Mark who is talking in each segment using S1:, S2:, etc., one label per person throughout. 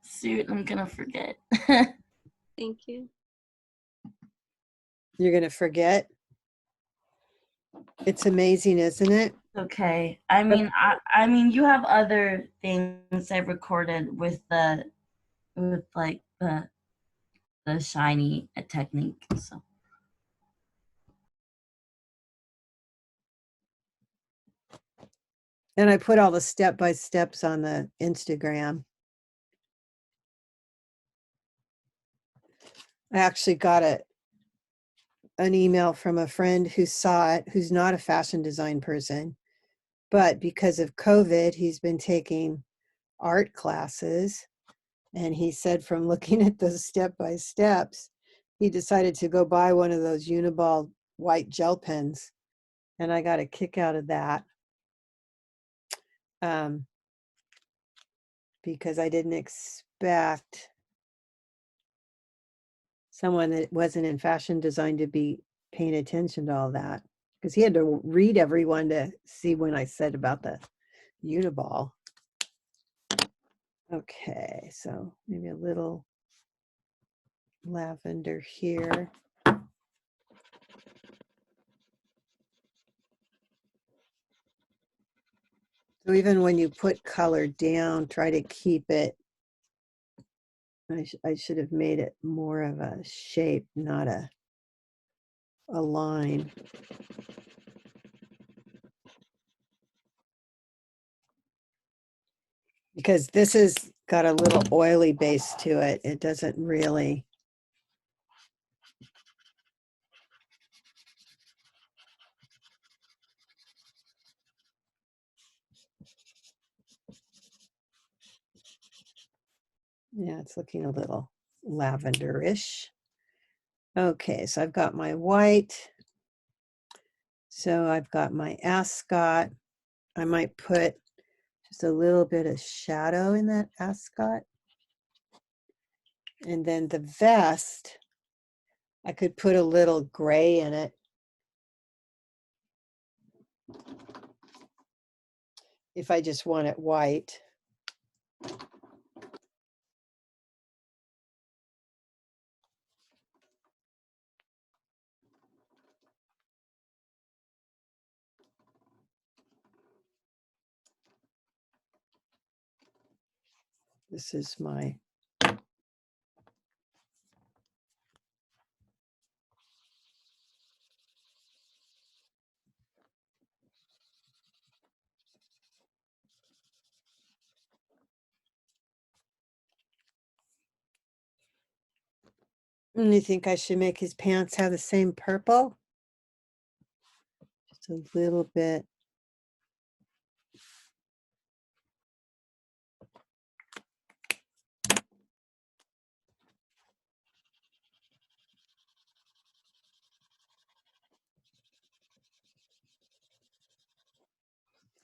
S1: Shoot, I'm gonna forget.
S2: Thank you.
S3: You're going to forget? It's amazing, isn't it?
S1: Okay. I mean, you have other things I recorded with like the shiny technique. So
S3: And I put all the step-by-steps on the Instagram. I actually got an email from a friend who saw it, who's not a fashion design person, but because of COVID, he's been taking art classes. And he said from looking at those step-by-steps, he decided to go buy one of those Uniball white gel pens. And I got a kick out of that. Because I didn't expect someone that wasn't in fashion design to be paying attention to all that. Because he had to read everyone to see when I said about the Uniball. Okay, so maybe a little lavender here. So even when you put color down, try to keep it. I should have made it more of a shape, not a line. Because this has got a little oily base to it. It doesn't really. Yeah, it's looking a little lavenderish. Okay, so I've got my white. So I've got my ascot. I might put just a little bit of shadow in that ascot. And then the vest, I could put a little gray in it. If I just want it white. This is my And you think I should make his pants have the same purple? Just a little bit.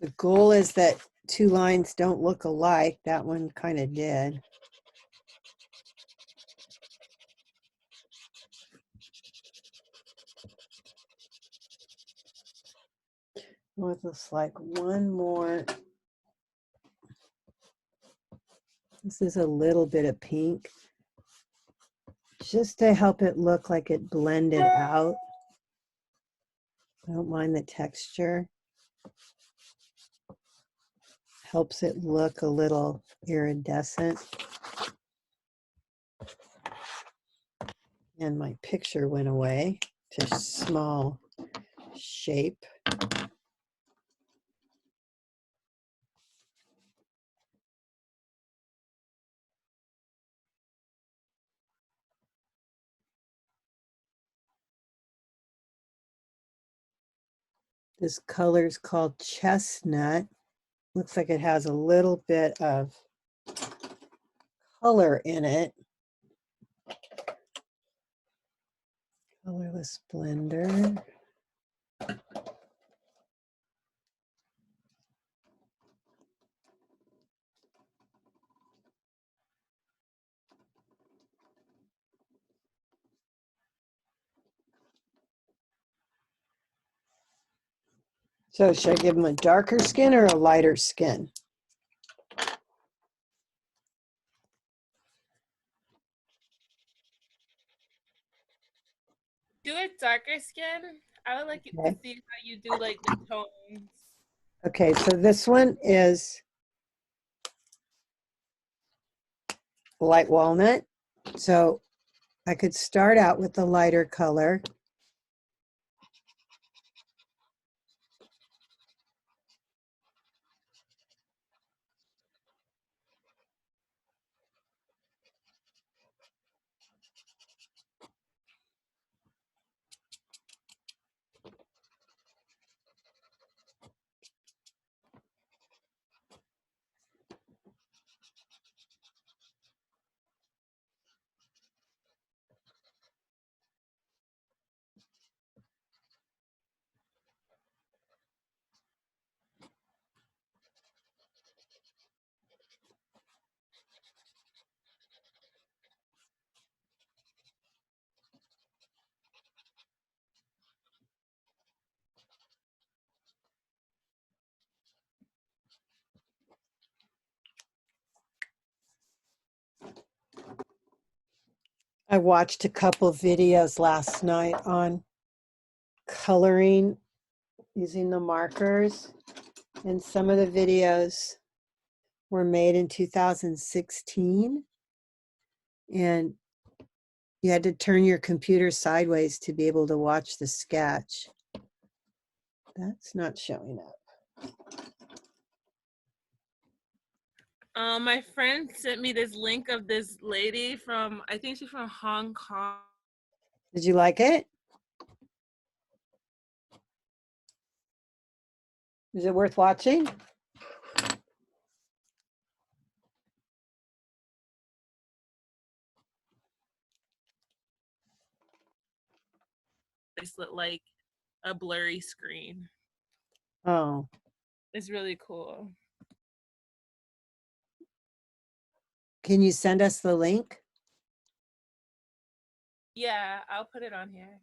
S3: The goal is that two lines don't look alike. That one kind of did. With this like one more. This is a little bit of pink. Just to help it look like it blended out. I don't mind the texture. Helps it look a little iridescent. And my picture went away to small shape. This color is called chestnut. Looks like it has a little bit of color in it. Colorless blender. So should I give him a darker skin or a lighter skin?
S4: Do it darker skin. I would like
S3: Okay.
S4: to see how you do like the tones.
S3: Okay, so this one is light walnut. So I could start out with the lighter color. I watched a couple videos last night on coloring using the markers, and some of the videos were made in 2016, and you had to turn your computer sideways to be able to watch the sketch. That's not showing up.
S4: My friend sent me this link of this lady from, I think she's from Hong Kong.
S3: Did you like it? Is it worth watching?
S4: This look like a blurry screen.
S3: Oh,
S4: It's really cool.
S3: can you send us the link?
S4: Yeah, I'll put it on here.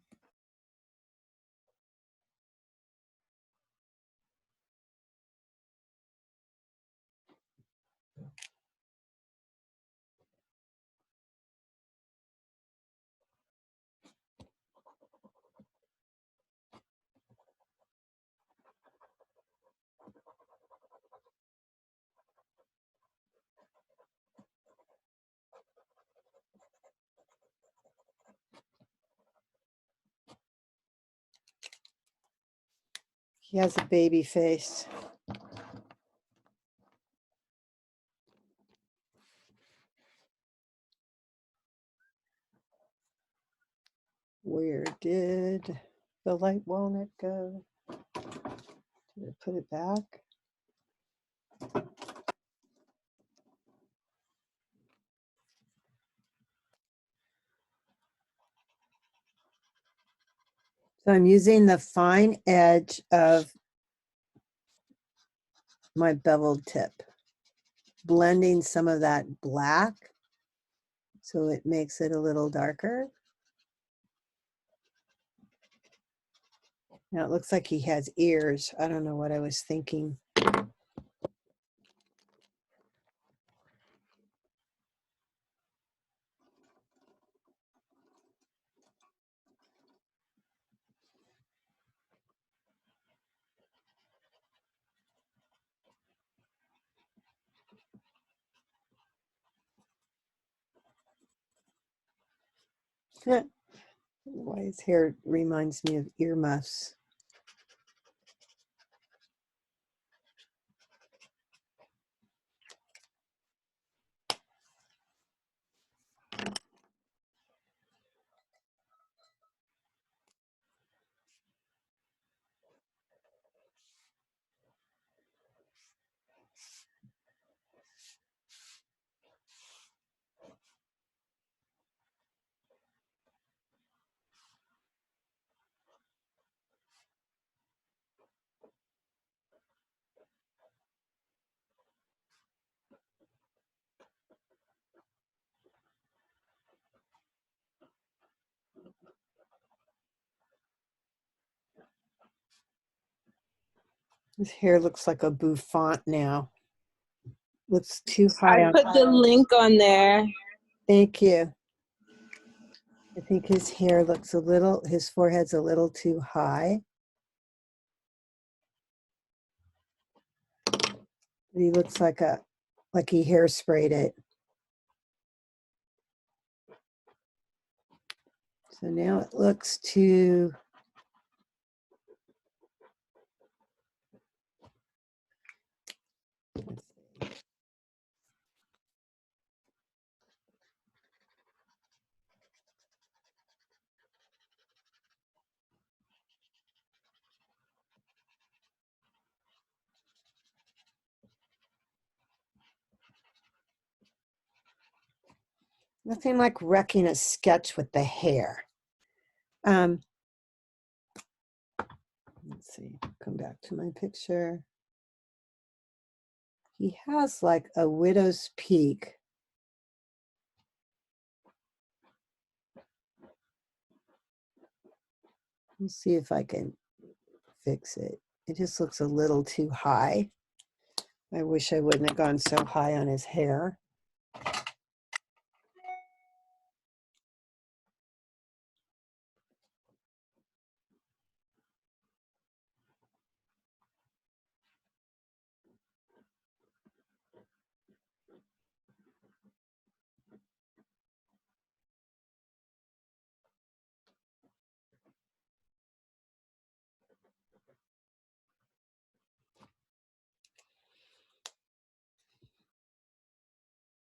S3: He has a baby face. Where did the light walnut go? Did I put it back? So I'm using the fine edge of my beveled tip, blending some of that black so it makes it a little darker. Now it looks like he has ears. I don't know what I was thinking. Why his hair reminds me of earmuffs. His hair looks like a bouffant now. Looks too high
S2: I
S3: on.
S2: put the link on there.
S3: Thank you. I think his hair looks a little, his forehead's a little too high. He looks like he hairsprayed it. So now it looks too, let's see. Nothing like wrecking a sketch with the hair. Let's see, come back to my picture. He has like a widow's peak. Let's see if I can fix it. It just looks a little too high. I wish I wouldn't have gone so high on his hair.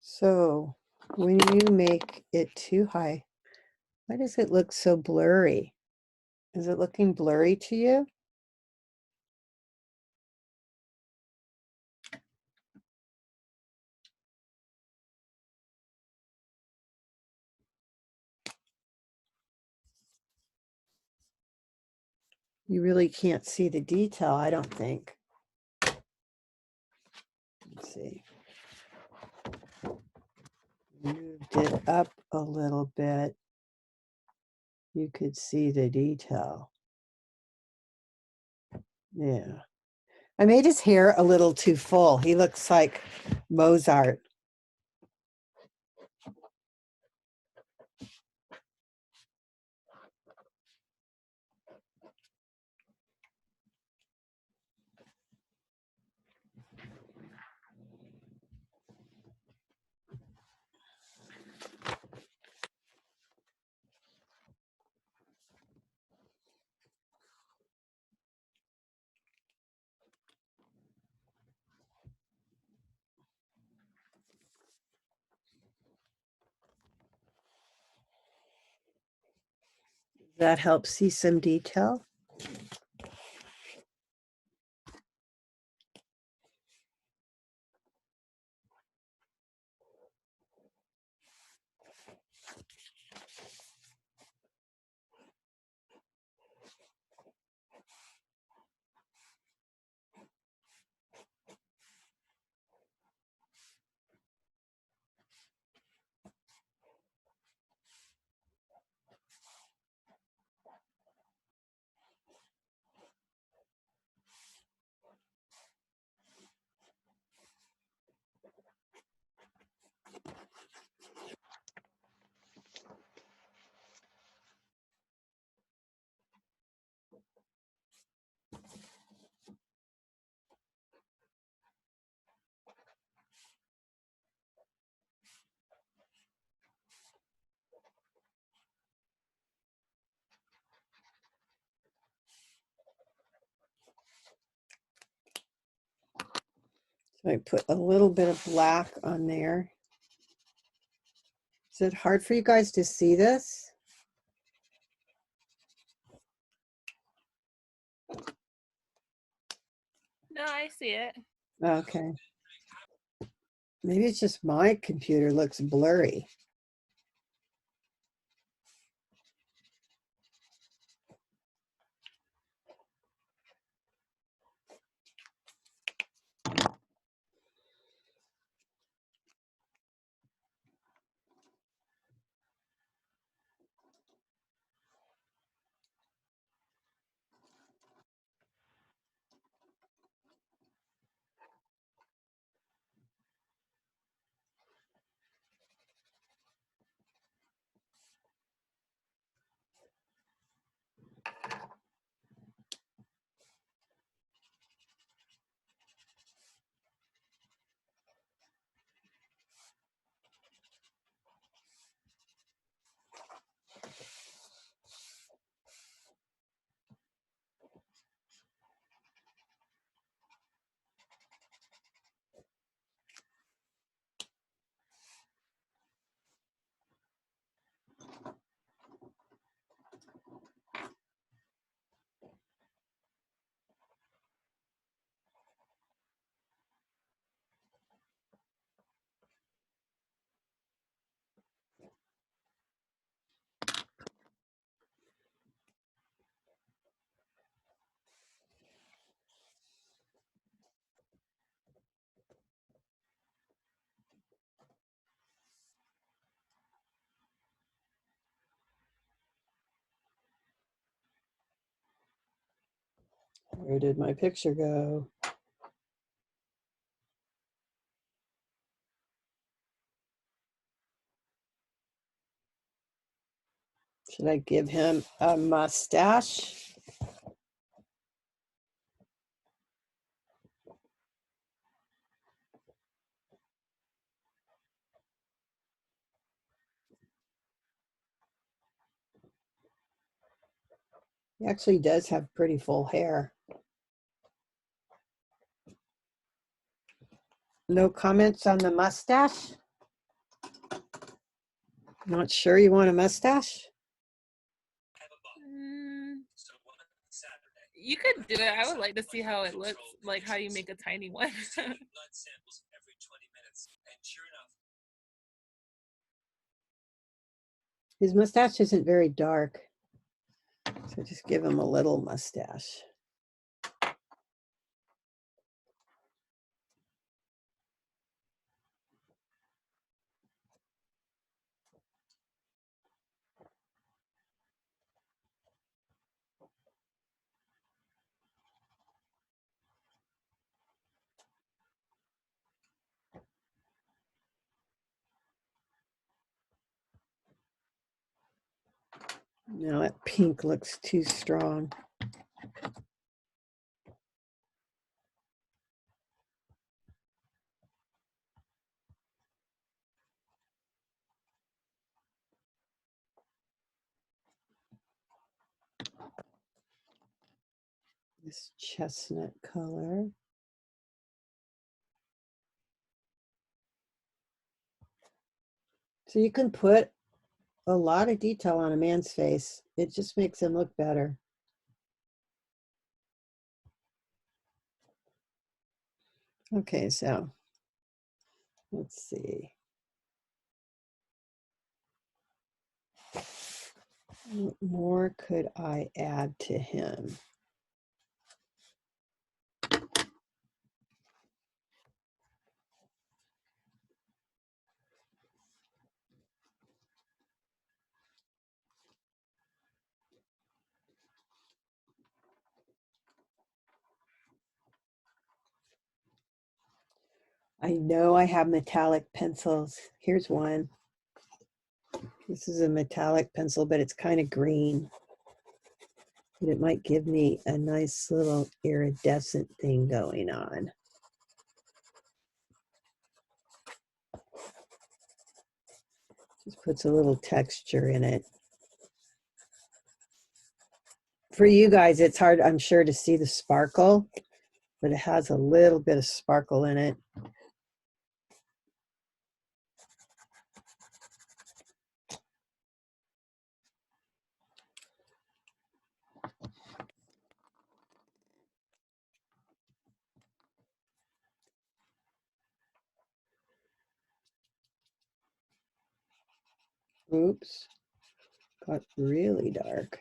S3: So when you make it too high, why does it look so blurry? Is it looking blurry to you? You really can't see the detail, I don't think. Let's see. Moved it up a little bit. You could see the detail. Yeah. I made his hair a little too full. He looks like Mozart. That helps see some detail. So I put a little bit of black on there. Is it hard for you guys to see this?
S4: No, I see it.
S3: Okay. Maybe it's just my computer looks blurry. Where did my picture go? Should I give him a mustache? He actually does have pretty full hair. No comments on the mustache? Not sure you want a mustache?
S4: You could do it. I would like to see how it looks, like how you make a tiny one.
S3: His mustache isn't very dark, so just give him a little mustache. No, that pink looks too strong. This chestnut color. So you can put a lot of detail on a man's face. It just makes him look better. Okay, so let's see. What more could I add to him? I know I have metallic pencils. Here's one. This is a metallic pencil, but it's kind of green. But it might give me a nice little iridescent thing going on. Just puts a little texture in it. For you guys, it's hard, I'm sure, to see the sparkle, but it has a little bit of sparkle in it. Oops, got really dark.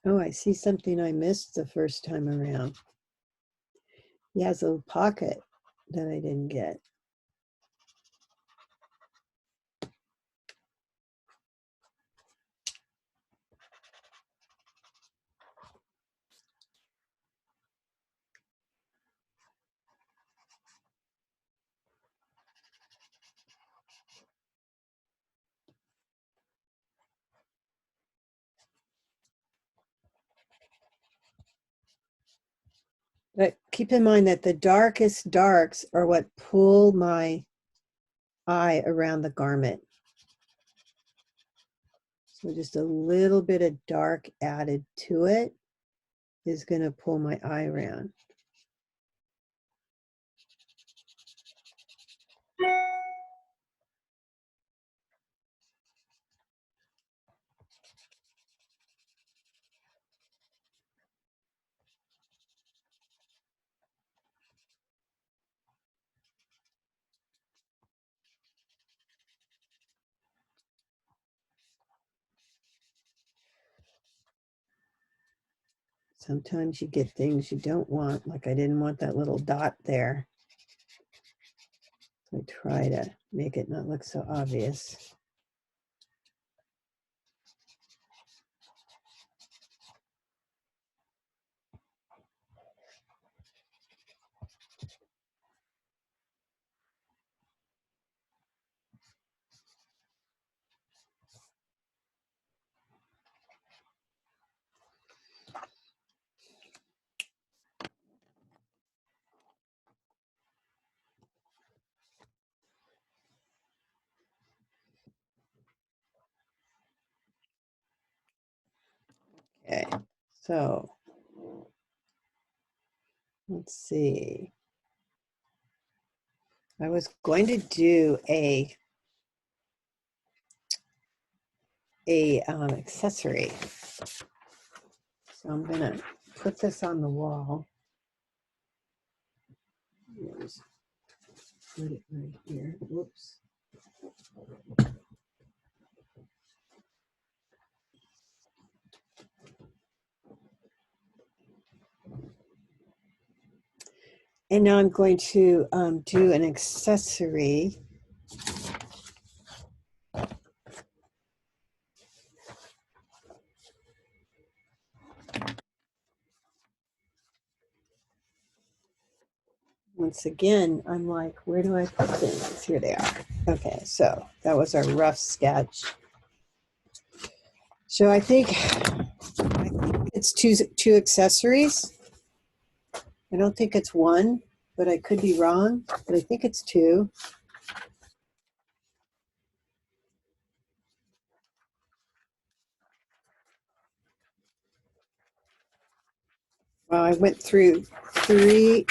S3: Oh, I see something I missed the first time around. He has a pocket that I didn't get. But keep in mind that the darkest darks are what pull my eye around the garment. So just a little bit of dark added to it is going to pull my eye around. Sometimes you get things you don't want, like I didn't want that little dot there. I try to make it not look so obvious. Okay, so let's see. I was going to do a accessory. So I'm gonna put this on the wall. Just put it right here. Whoops. And now I'm going to do an accessory. Once again, I'm like, where do I put things? Here they are. Okay, so that was our rough sketch. So I think it's two accessories. I don't think it's one, but I could be wrong, but I think it's two. Well, I went through three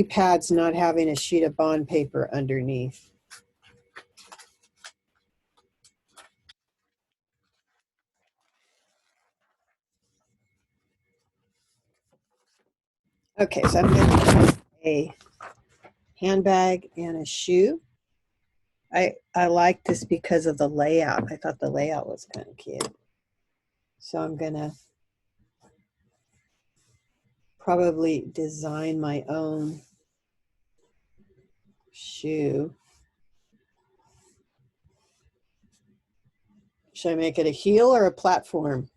S3: pads not having a sheet of bond paper underneath. Okay, so I'm going to do a handbag and a shoe. I like this because of the layout. I thought the layout was kind of cute. So I'm going to probably design my own shoe. Should I make it a heel or a platform?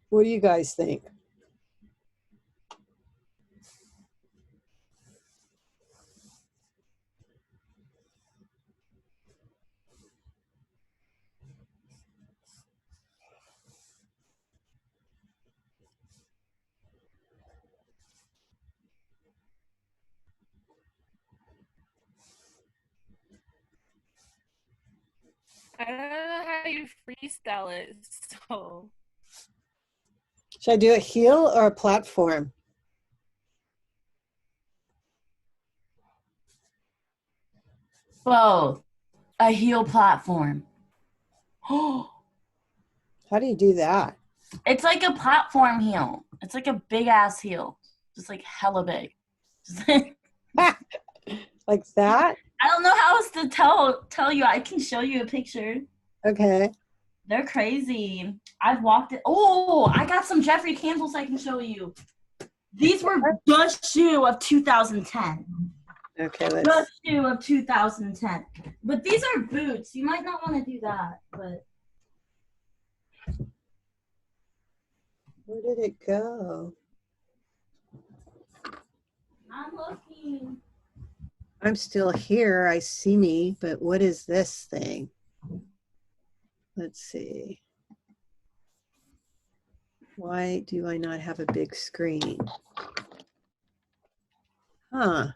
S3: What do you guys think?
S4: I don't know how you freestyle it. So
S3: Should I do a heel or a platform?
S1: Both. A heel platform. Oh,
S3: How do you do that?
S1: it's like a platform heel. It's like a big ass heel. Just like hella big.
S3: Like that?
S1: I don't know how else to tell you. I can show you a picture.
S3: Okay.
S1: They're crazy. I've walked it. Oh, I got some Jeffrey Campbells I can show you. These were the shoe of 2010.
S3: Okay,
S1: The
S3: let's.
S1: shoe of 2010. But these are boots. You might not want to do that, but
S3: Where did it go?
S1: I'm looking.
S3: I'm still here. I see me, but what is this thing? Let's see. Why do I not have a big screen? Huh.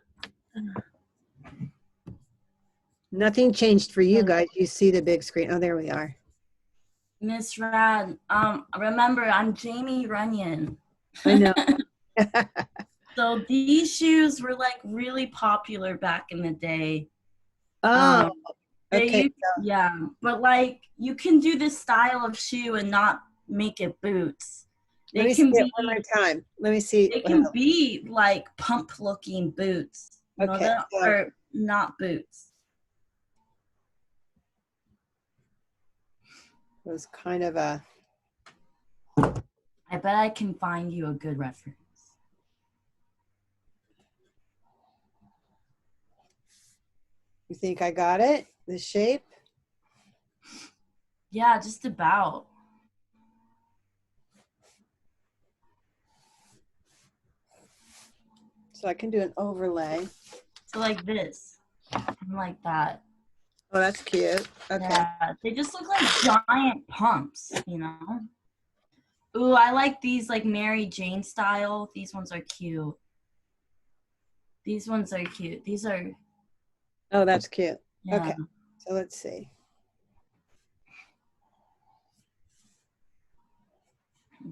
S3: Nothing changed for you guys. You see the big screen. Oh, there we are.
S1: Miss Rad, remember I'm Jamie Runyon.
S3: I know.
S1: So these shoes were like really popular back in the day.
S3: Oh,
S1: They
S3: okay.
S1: used- yeah, but like you can do this style of shoe and not make it boots.
S3: Let
S1: They
S3: me see
S1: can
S3: it
S1: be
S3: one more time. Let me see.
S1: they can be like pump looking boots. You know,
S3: Okay,
S1: that
S3: so-
S1: are not boots.
S3: It was kind of a
S1: I bet I can find you a good reference.
S3: You think I got it? The shape?
S1: Yeah, just about.
S3: So I can do an overlay.
S1: So like this, and like that.
S3: Oh, that's cute. Okay.
S1: Yeah, they just look like giant pumps, you know? Ooh, I like these like Mary Jane style. These ones are cute. These ones are cute. These are,
S3: Oh, that's cute.
S1: yeah.
S3: Okay. So let's see.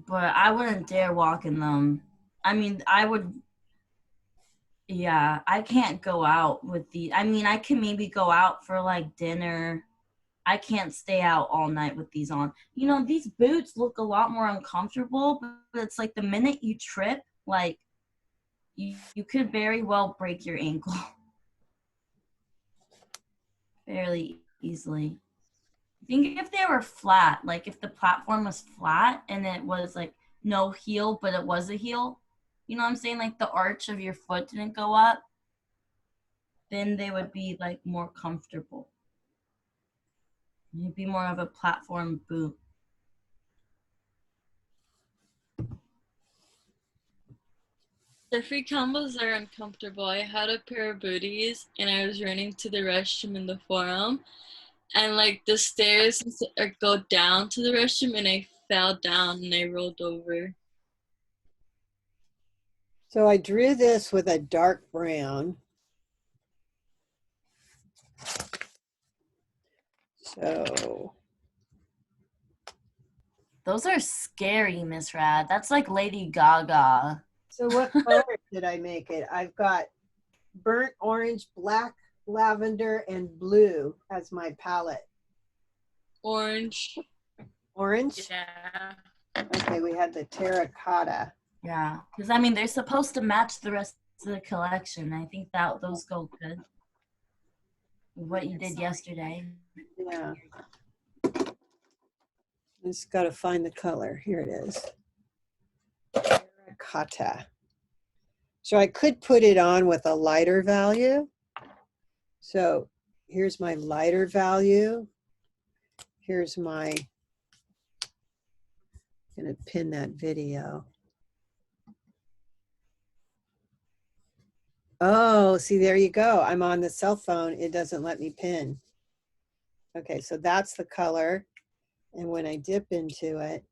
S1: But I wouldn't dare walk in them. I mean, I would, yeah, I can't go out with the, I mean, I can maybe go out for like dinner. I can't stay out all night with these on. You know, these boots look a lot more uncomfortable, but it's like the minute you trip, like you could very well break your ankle fairly easily. I think if they were flat, like if the platform was flat and it was like no heel, but it was a heel, you know what I'm saying? Like the arch of your foot didn't go up, then they would be like more comfortable. It'd be more of a platform boot.
S2: The free combos are uncomfortable. I had a pair of booties and I was running to the restroom in the forum, and like the stairs go down to the restroom, and I fell down and I rolled over.
S3: So I drew this with a dark brown. So
S1: Those are scary, Miss Rad. That's like Lady Gaga.
S3: what color did I make it? I've got burnt orange, black, lavender, and blue as my palette.
S2: Orange.
S3: Orange?
S4: Yeah.
S3: Okay, we had the terracotta.
S1: Yeah, because I mean they're supposed to match the rest of the collection. I think that those go good. What you did yesterday.
S3: Yeah. Just got to find the color. Here it is. Terracotta. So I could put it on with a lighter value. So here's my lighter value. Here's my, I'm going to pin that video. Oh, see, there you go. I'm on the cell phone. It doesn't let me pin. Okay, so that's the color. And when I dip into it,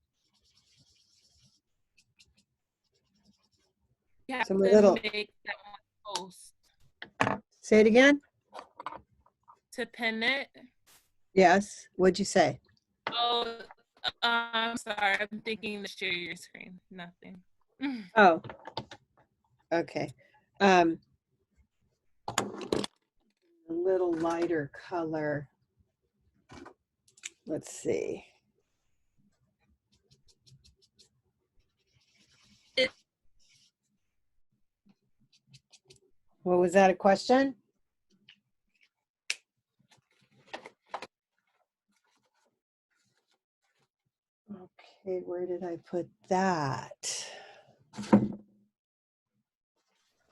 S4: You have
S3: some
S4: to
S3: little,
S4: make that one post
S3: say it again?
S4: to pin it.
S3: Yes. What'd you say?
S4: Oh, I'm sorry. I'm thinking to share your screen. Nothing.
S3: Oh, okay. A little lighter color. Let's see.
S4: It-
S3: What was that, a question? Okay, where did I put that?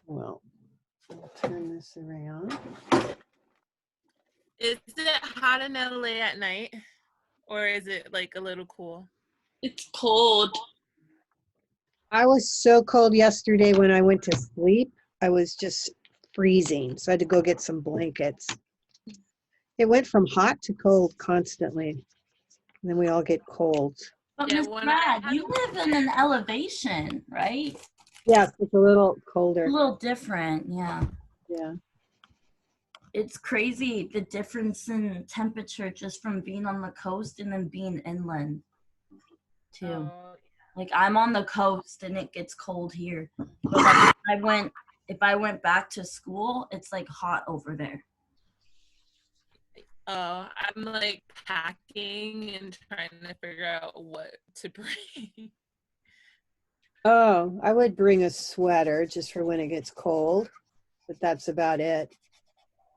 S3: Well, I'll turn this around.
S4: Is it hot in LA at night, or is it like a little cool?
S2: It's cold.
S3: I was so cold yesterday when I went to sleep. I was just freezing, so I had to go get some blankets. It went from hot to cold constantly. And then we all get colds.
S1: But
S4: Yeah,
S1: Miss
S4: when I
S1: Rad,
S4: had
S1: you live in an elevation, right?
S3: Yes, it's a little
S1: A
S3: colder.
S1: little different, yeah.
S3: Yeah.
S1: It's crazy the difference in temperature just from being on the coast and then being inland too.
S4: Oh,
S1: Like I'm on the coast and it gets cold here. But like if I went back to school, it's like hot over there.
S4: I'm like packing and trying to figure out what to bring.
S3: Oh, I would bring a sweater just for when it gets cold, but that's about it.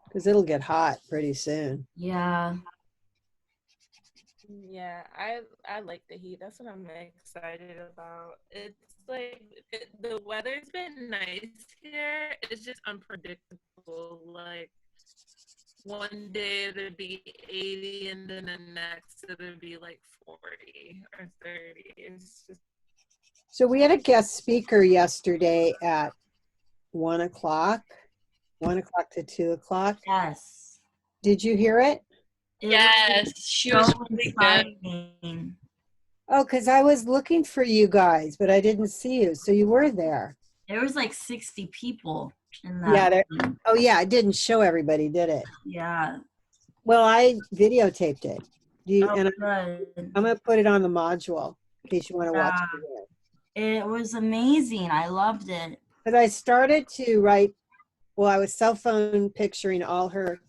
S3: Because it'll get hot pretty soon.
S1: Yeah.
S4: Yeah, I like the heat. That's what I'm excited about. It's like the weather's been nice here. It's just unpredictable. Like one day it'll be 80 and then the next it'll be like 40 or 30. It's just
S3: So we had a guest speaker yesterday at 1 o'clock, 1 o'clock to 2 o'clock.
S1: Yes.
S3: Did you hear it?
S1: It
S2: Yes, she was
S1: was so
S2: really good.
S1: inspiring.
S3: Oh, because I was looking for you guys, but I didn't see you. So you were there.
S1: There was like 60 people in that.
S3: Yeah.
S1: room.
S3: Oh, yeah. It didn't show everybody, did it?
S1: Yeah.
S3: Well, I videotaped it.
S1: Oh,
S3: And
S1: good.
S3: I'm going to put it on the module in case you want to watch
S1: Yeah.
S3: it.
S1: It was amazing. I loved it.
S3: But I started to write, well, I was cell phone picturing all her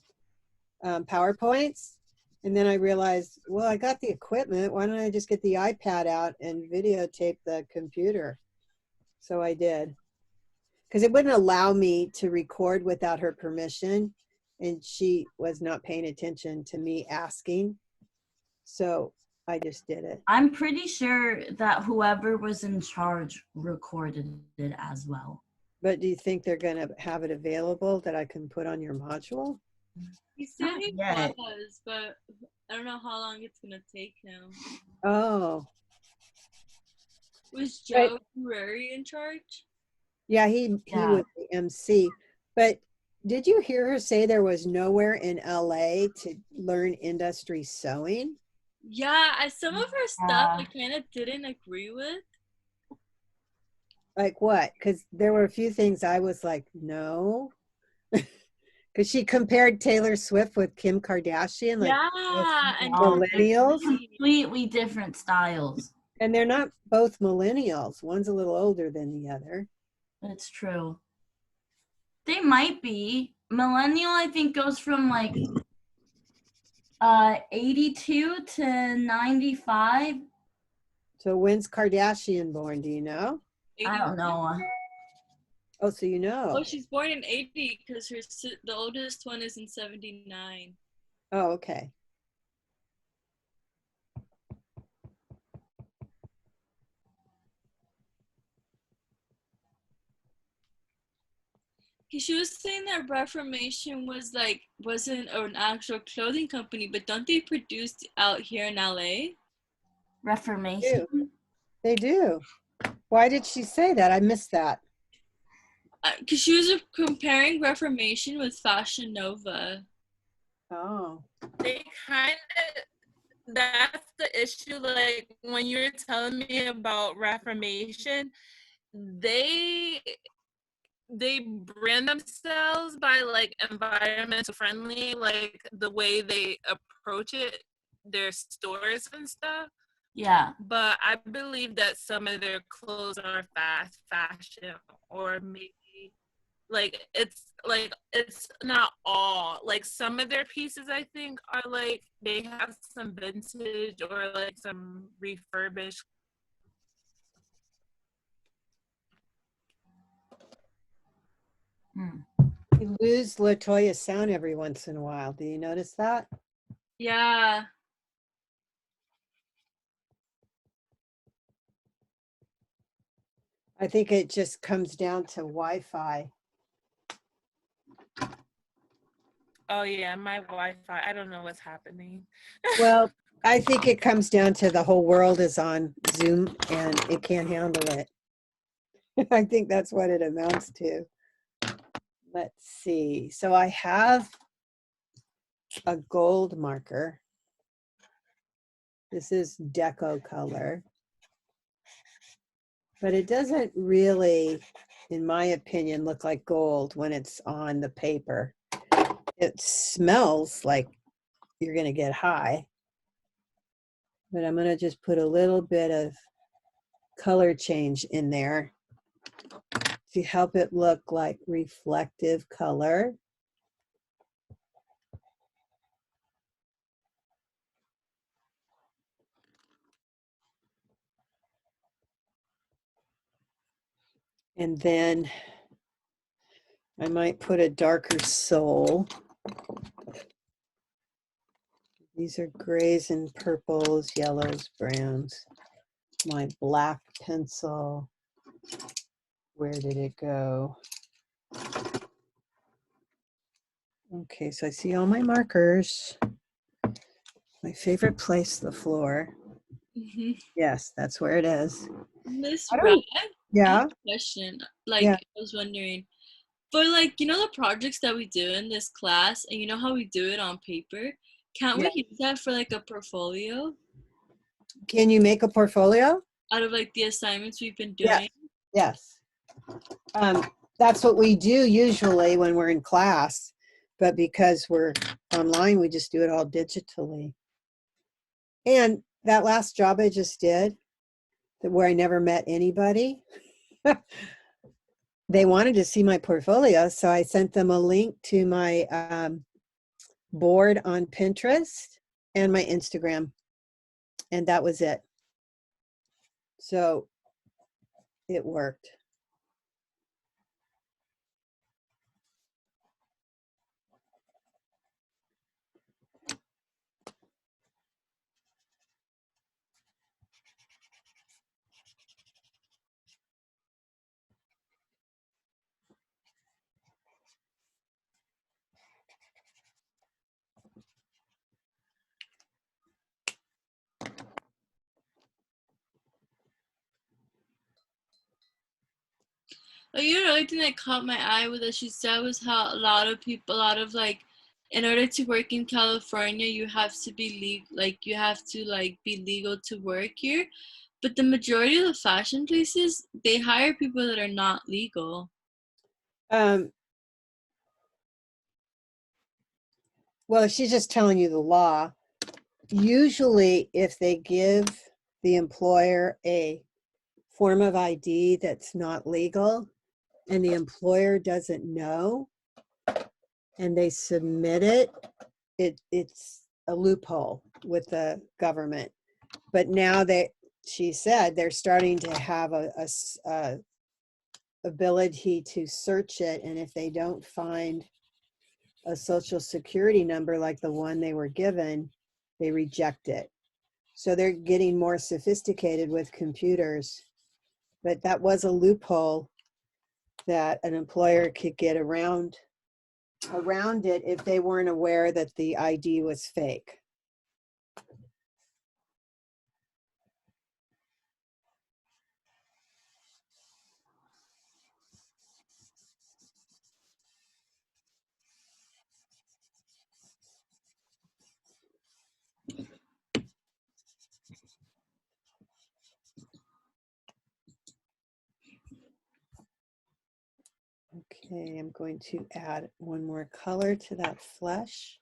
S3: PowerPoints. And then I realized, well, I got the equipment. Why don't I just get the iPad out and videotape the computer? So I did. Because it wouldn't allow me to record without her permission. And she was not paying attention to me asking. So I just did it.
S1: I'm pretty sure that whoever was in charge recorded it as well.
S3: But do you think they're going to have it available that I can put on your module?
S2: He said
S1: Not
S2: he
S1: yet.
S2: was, but I don't know how long it's gonna take him.
S3: Oh,
S2: Was
S3: Right.
S2: Joe Curry in charge?
S3: yeah, he
S1: Yeah.
S3: was the MC. But did you hear her say there was nowhere in LA to learn industry sewing?
S2: Yeah, some of her stuff I kind of didn't agree with.
S3: Like what? Because there were a few things I was like, no. Because she compared Taylor Swift with Kim Kardashian, like
S2: Yeah, and
S3: millennials.
S1: Completely different styles.
S3: And they're not both millennials. One's a little older than the other.
S1: It's true. They might be. Millennial, I think, goes from like 82 to 95.
S3: So when's Kardashian born? Do you know?
S1: I don't know.
S3: Oh, so you know.
S2: Oh, she's born in 80 because the oldest one is in 79.
S3: Oh, okay.
S2: She was saying that Reformation wasn't an actual clothing company, but don't they produce out here in LA?
S1: Reformation.
S3: They do. Why did she say that? I missed that.
S2: Because she was comparing Reformation with Fashion Nova.
S3: Oh.
S4: they kind of, that's the issue. Like when you were telling me about Reformation, they brand themselves by like environmental friendly, like the way they approach it, their stores and stuff.
S1: Yeah.
S4: But I believe that some of their clothes are fast fashion, or maybe it's not all. Like some of their pieces I think are like they have some vintage or like some refurbished.
S3: You lose LaToya's sound every once in a while. Do you notice that?
S2: Yeah.
S3: I think it just comes down to Wi-Fi.
S4: Oh yeah, my Wi-Fi. I don't know what's happening.
S3: Well, I think it comes down to the whole world is on Zoom and it can't handle it. I think that's what it amounts to. Let's see. So I have a gold marker. This is deco color. But it doesn't really, in my opinion, look like gold when it's on the paper. It smells like you're going to get high. But I'm going to just put a little bit of color change in there to help it look like reflective color. And then I might put a darker sole. These are grays and purples, yellows, browns. My black pencil. Where did it go? Okay, so I see all my markers. My favorite place, the floor. Yes, that's where it is.
S2: Miss
S3: I
S2: Rat,
S3: don't,
S2: I have
S3: yeah,
S2: a question. Like,
S3: yeah,
S2: I was wondering, for like, you know, the projects that we do in this class, and you know how we do it on paper, can't
S3: yeah.
S2: we use that for like a portfolio
S3: Can you make a portfolio?
S2: out of like the assignments we've been
S3: Yes,
S2: doing?
S3: yes. That's what we do usually when we're in class, but because we're online, we just do it all digitally. And that last job I just did, where I never met anybody, they wanted to see my portfolio, so I sent them a link to my board on Pinterest and my Instagram, and that was it. So it worked.
S2: Like, you know, the only thing that caught my eye with what she said was how a lot of people, a lot of like, in order to work in California, you have to be you have to like be legal to work here. But the majority of the fashion places, they hire people that are not legal.
S3: Well, she's just telling you the law. Usually, if they give the employer a form of ID that's not legal and the employer doesn't know and they submit it, it's a loophole with the government. But now she said they're starting to have a ability to search it, and if they don't find a social security number like the one they were given, they reject it. So they're getting more sophisticated with computers. But that was a loophole that an employer could get around it if they weren't aware that the ID was fake. Okay, I'm going to add one more color to that flesh.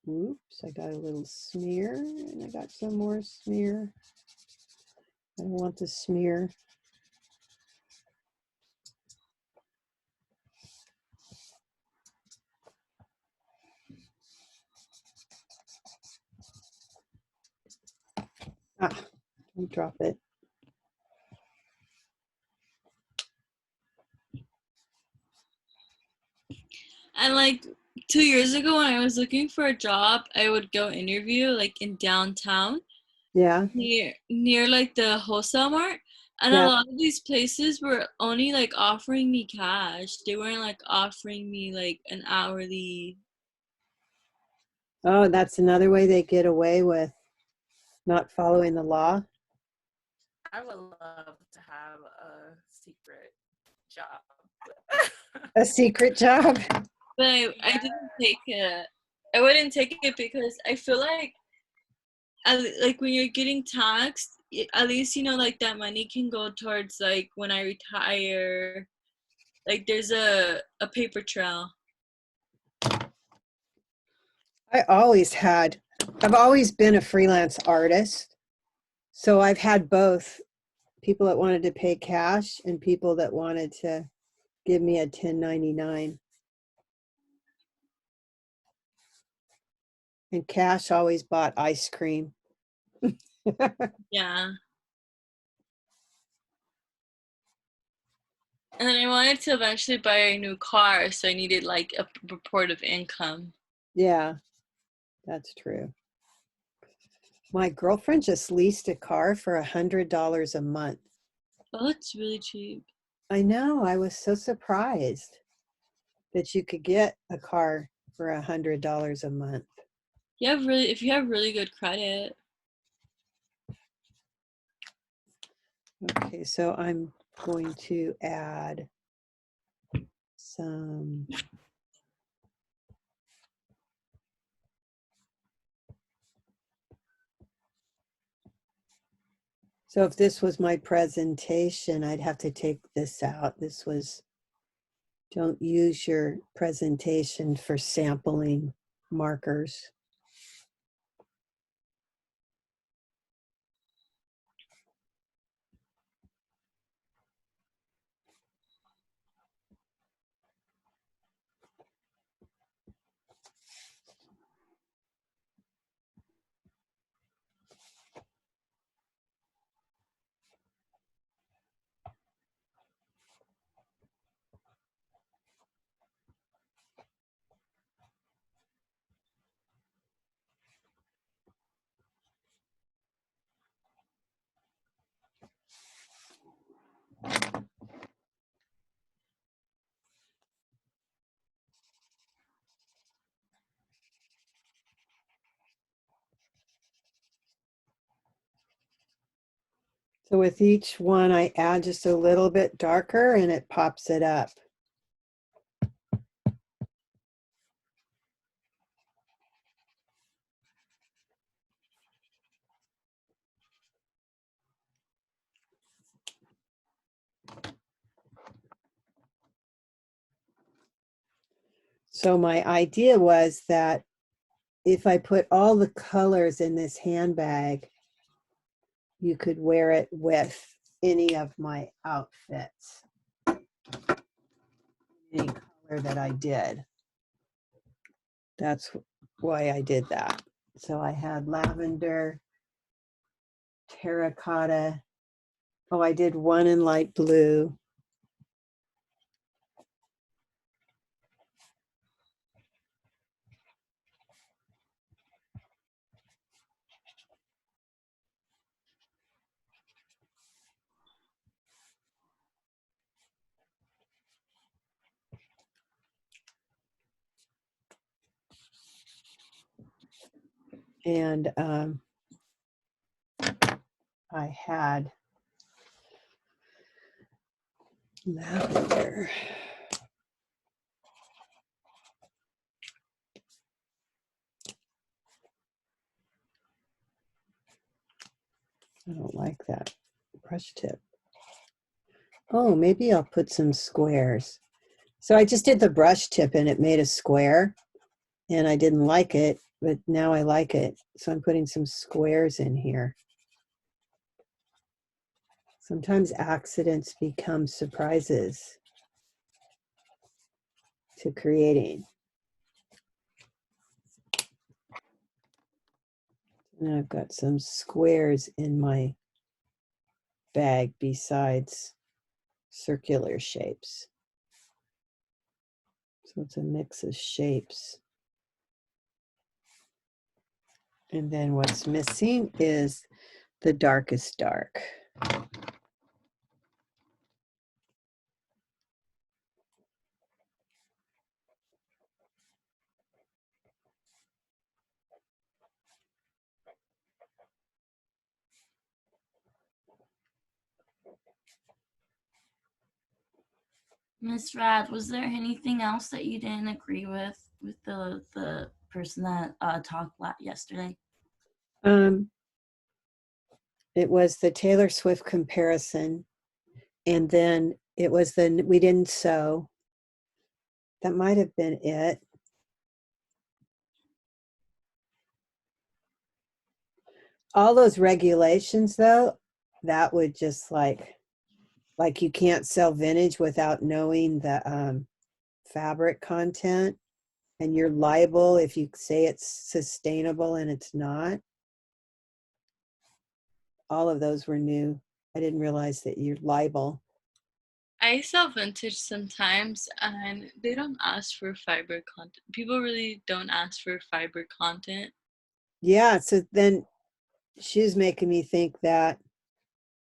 S3: Oops, I got a little smear and I got some more smear. I don't want the smear. Don't drop it.
S2: And like 2 years ago, when I was looking for a job, I would go interview like in downtown
S3: Yeah,
S2: near like the wholesale mart. And a
S3: yeah.
S2: lot of these places were only like offering me cash. They weren't like offering me like an hourly.
S3: Oh, that's another way they get away with not following the law.
S4: I would love to have a secret job.
S3: A secret job.
S2: But I didn't take it. I wouldn't take it because I feel like like when you're getting taxed, at least you know like that money can go towards like when I retire. Like there's a paper trail.
S3: I've always been a freelance artist. So I've had both people that wanted to pay cash and people that wanted to give me a 1099. And cash always bought ice cream.
S2: Yeah. And then I wanted to eventually buy a new car, so I needed like a report of income.
S3: Yeah, that's true. My girlfriend just leased a car for $100 a month.
S2: Oh, that's really cheap.
S3: I know. I was so surprised that you could get a car for $100 a month.
S2: If you have really good credit.
S3: Okay, so I'm going to add some. So if this was my presentation, I'd have to take this out. This was, don't use your presentation for sampling markers. So with each one, I add just a little bit darker and it pops it up. So my idea was that if I put all the colors in this handbag, you could wear it with any of my outfits, any color that I did. That's why I did that. So I had lavender, terracotta. Oh, I did one in light blue. And I had lavender. I don't like that brush tip. Oh, maybe I'll put some squares. So I just did the brush tip and it made a square and I didn't like it, but now I like it. So I'm putting some squares in here. Sometimes accidents become surprises to creating. And I've got some squares in my bag besides circular shapes. So it's a mix of shapes. And then what's missing is the darkest dark.
S1: Miss Rad, was there anything else that you didn't agree with the person that talked yesterday?
S3: It was the Taylor Swift comparison, and then it was the we didn't sew. That might have been it. All those regulations, though, that would just like you can't sell vintage without knowing the fabric content, and you're liable if you say it's sustainable and it's not. All of those were new. I didn't realize that you're liable.
S2: I sell vintage sometimes, and they don't ask for fiber content. People really don't ask for fiber content.
S3: Yeah, so then she's making me think that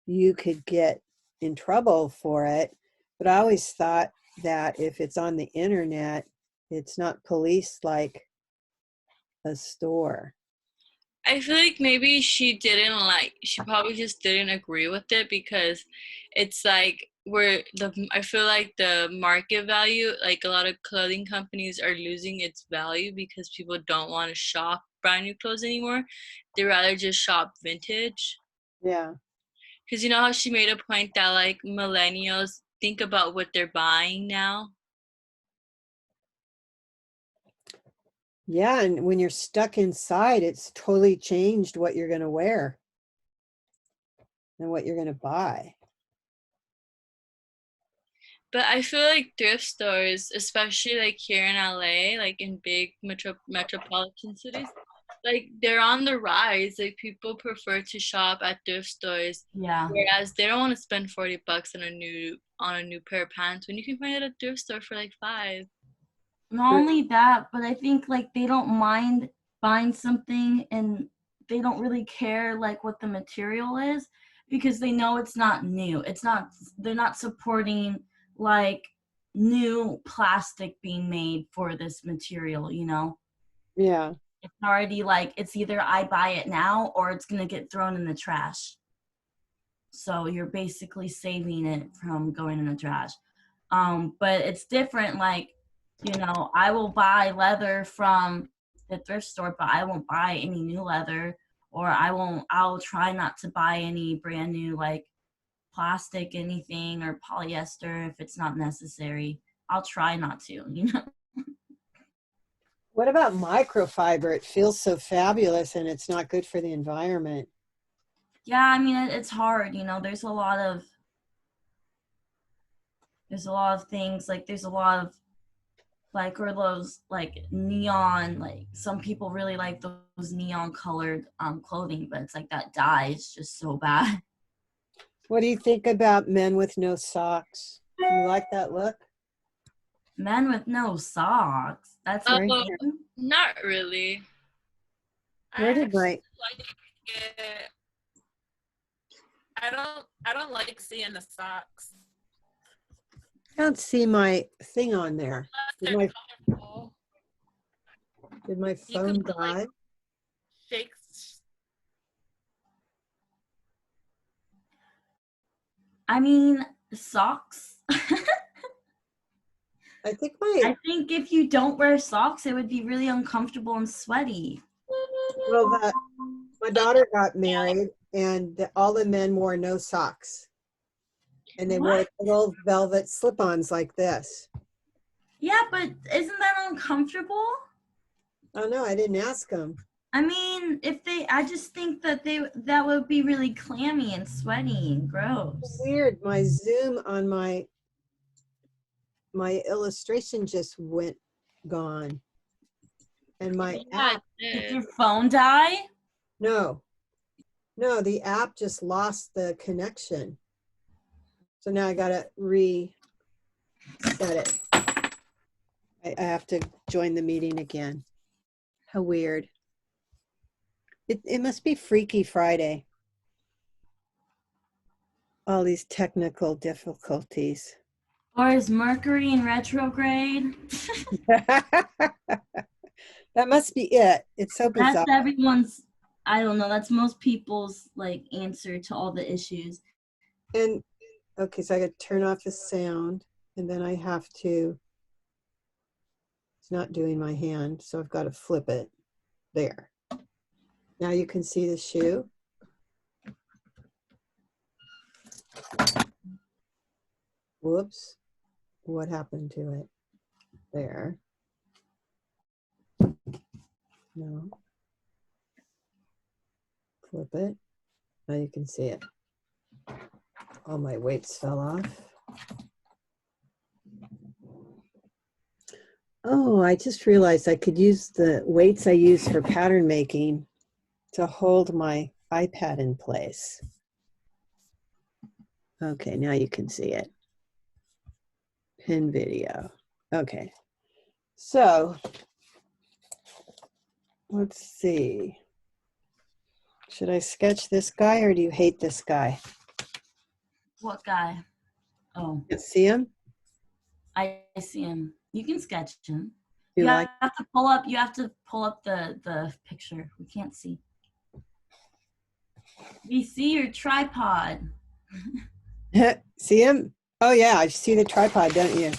S3: you could get in trouble for it. But I always thought that if it's on the internet, it's not policed like a store.
S2: I feel like maybe she probably just didn't agree with it because it's like I feel like the market value, like a lot of clothing companies are losing its value because people don't want to shop brand new clothes anymore. They rather just shop vintage.
S3: Yeah.
S2: Because you know how she made a point that like millennials think about what they're buying now?
S3: Yeah, and when you're stuck inside, it's totally changed what you're going to wear and what you're going to buy.
S2: But I feel like thrift stores, especially like here in LA, like in big metropolitan cities, like they're on the rise. Like people prefer to shop at thrift stores,
S1: Yeah.
S2: whereas they don't want to spend $40 on a new pair of pants when you can find it at a thrift store for like 5.
S1: Not only that, but I think like they don't mind buying something and they don't really care like what the material is because they know it's not new. They're not supporting like new plastic being made for this material, you know?
S3: Yeah.
S1: It's already like it's either I buy it now or it's gonna get thrown in the trash. So you're basically saving it from going in the trash. But it's different, like, you know, I will buy leather from the thrift store, but I won't buy any new leather, or I'll try not to buy any brand new like plastic anything or polyester if it's not necessary. I'll try not to, you know.
S3: What about microfiber? It feels so fabulous and it's not good for the environment.
S1: Yeah, I mean it's hard, you know. There's a lot of things, like there's a lot of like, or those like neon, like some people really like those neon colored clothing, but it's like that dye is just so bad.
S3: What do you think about men with no socks? Do you like that look?
S1: Men with no socks, that's a
S3: Right
S2: Oh,
S3: here.
S1: thing.
S2: not really.
S3: Where
S4: I
S3: did
S4: actually
S3: my,
S4: like it. I don't like seeing the socks.
S3: I don't see my thing on there. Did
S4: They're
S3: my,
S4: colorful.
S3: did my
S4: You
S3: phone
S4: could put like
S3: die?
S4: shakes.
S1: I mean, socks.
S3: I think my,
S1: I think if you don't wear socks, it would be really uncomfortable and sweaty.
S3: well, my daughter got married and all the men wore no socks. And they wore
S1: What?
S3: little velvet slip-ons like this.
S1: Yeah, but isn't that uncomfortable?
S3: Oh no, I didn't ask them.
S1: I mean, I just think that would be really clammy and sweaty and gross.
S3: Weird. My Zoom on my illustration just went gone. And my
S2: Yeah,
S3: app,
S2: it
S1: Did
S2: did.
S1: your phone die?
S3: no, the app just lost the connection. So now I gotta reset it. I have to join the meeting again. How weird. It must be Freaky Friday. All these technical difficulties.
S1: Or is Mercury in retrograde?
S3: That must be it. It's so bizarre.
S1: That's everyone's, I don't know, that's most people's like answer to all the issues.
S3: And okay, so I got to turn off the sound and then I have to, it's not doing my hand, so I've got to flip it. There. Now you can see the shoe. Whoops. What happened to it? There. No. Flip it. Now you can see it. All my weights fell off. Oh, I just realized I could use the weights I use for pattern making to hold my iPad in place. Okay, now you can see it. Pin video. Okay. So let's see. Should I sketch this guy or do you hate this guy?
S1: What guy? Oh,
S3: See him?
S1: I see him. You can sketch him.
S3: You
S1: You
S3: like?
S1: have to pull up. You have to pull up the picture. We can't see. We see your tripod.
S3: See him? Oh yeah, I see the tripod, don't you?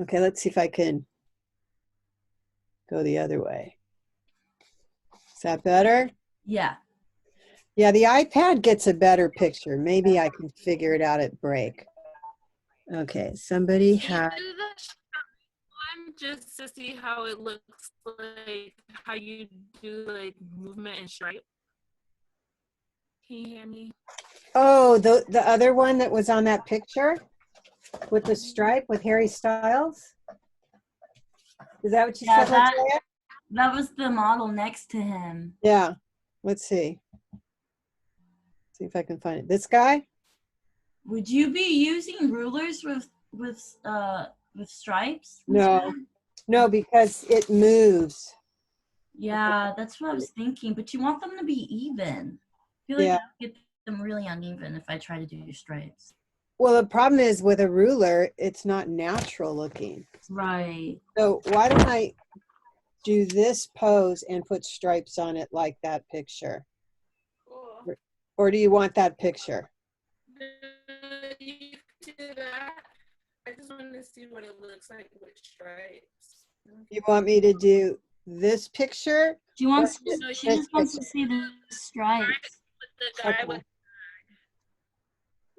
S3: Okay, let's see if I can go the other way. Is that better?
S1: Yeah.
S3: Yeah, the iPad gets a better picture. Maybe I can figure it out at break. Okay, somebody
S4: Can you
S3: had,
S4: do this one just to see how it looks like, how you do like movement and stripe? Can you hear me?
S3: oh, the other one that was on that picture with the stripe with Harry Styles? Is that what you
S1: Yeah,
S3: said, Latoya?
S1: that was the model next to him.
S3: Yeah, let's see. See if I can find it. This guy?
S1: Would you be using rulers with stripes?
S3: No. No, because it moves.
S1: Yeah, that's what I was thinking. But you want them to be even. I feel like
S3: Yeah.
S1: I get them really uneven if I try to do stripes.
S3: Well, the problem is with a ruler, it's not natural looking.
S1: Right.
S3: So why don't I do this pose and put stripes on it like that picture?
S4: Cool.
S3: Or do you want that picture?
S4: You can do that. I just wanted to see what it looks like with stripes.
S3: You want me to do this picture?
S1: She wants.
S3: No,
S1: She just wants to see the stripes.
S4: With the guy
S3: Okay.
S4: with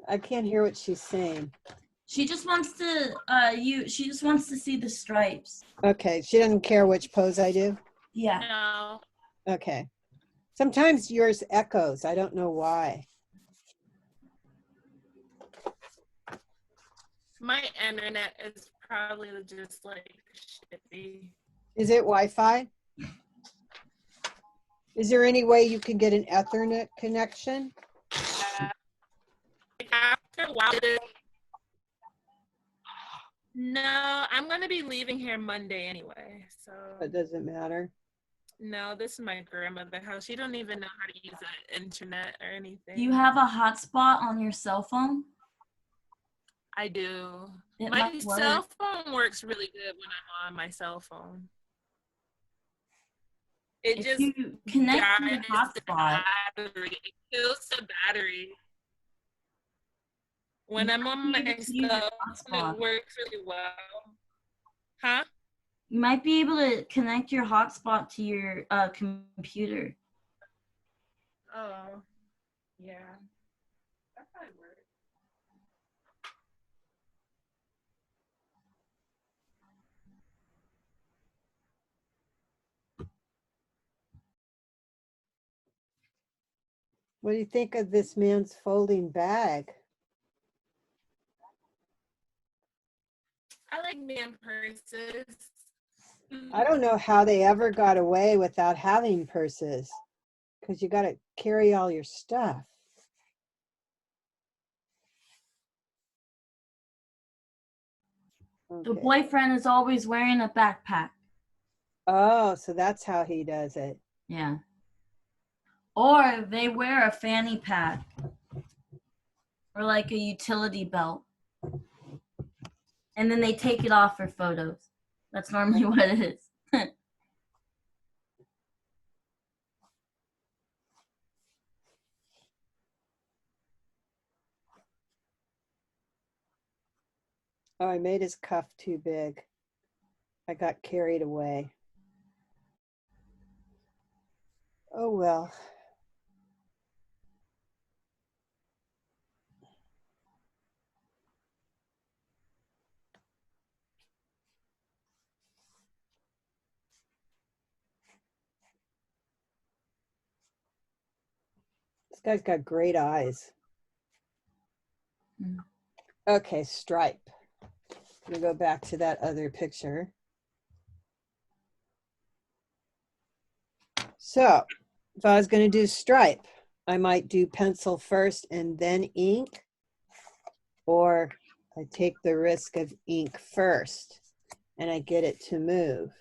S3: I can't hear what she's saying.
S1: She just wants to. She just wants to see the stripes.
S3: Okay, she doesn't care which pose I do?
S1: Yeah.
S4: no.
S3: Okay. Sometimes yours echoes. I don't know why.
S4: My internet is probably just like shitty.
S3: Is it Wi-Fi? Is there any way you can get an Ethernet connection?
S4: After a while, no, I'm gonna be leaving here Monday anyway. So
S3: It doesn't matter.
S4: no, this is my grandmother's house. She don't even know how to use the internet or anything.
S1: Do you have a hotspot on your cell phone?
S4: I do.
S1: It
S4: My
S1: might work.
S4: cell phone works really good when I'm on my cell phone. It
S1: If
S4: just
S1: you connect to your
S4: dies the
S1: hotspot,
S4: battery. It kills the battery. When
S1: You
S4: I'm on
S1: might be
S4: my
S1: able to use your
S4: cell phone,
S1: hotspot.
S4: it works really well. Huh?
S1: you might be able to connect your hotspot to your computer.
S4: Oh, yeah. That probably works.
S3: What do you think of this man's folding bag?
S4: I like man purses.
S3: I don't know how they ever got away without having purses, because you got to carry all your stuff.
S1: The
S3: Okay.
S1: boyfriend is always wearing a backpack.
S3: Oh, so that's how he does it.
S1: Yeah. Or they wear a fanny pack. Or like a utility belt. And then they take it off for photos. That's normally what it is.
S3: Oh, I made his cuff too big. I got carried away. Oh, well. This guy's got great eyes.
S1: Mm.
S3: Okay, stripe. I'm gonna go back to that other picture. So if I was going to do stripe, I might do pencil first and then ink, or I take the risk of ink first and I get it to move.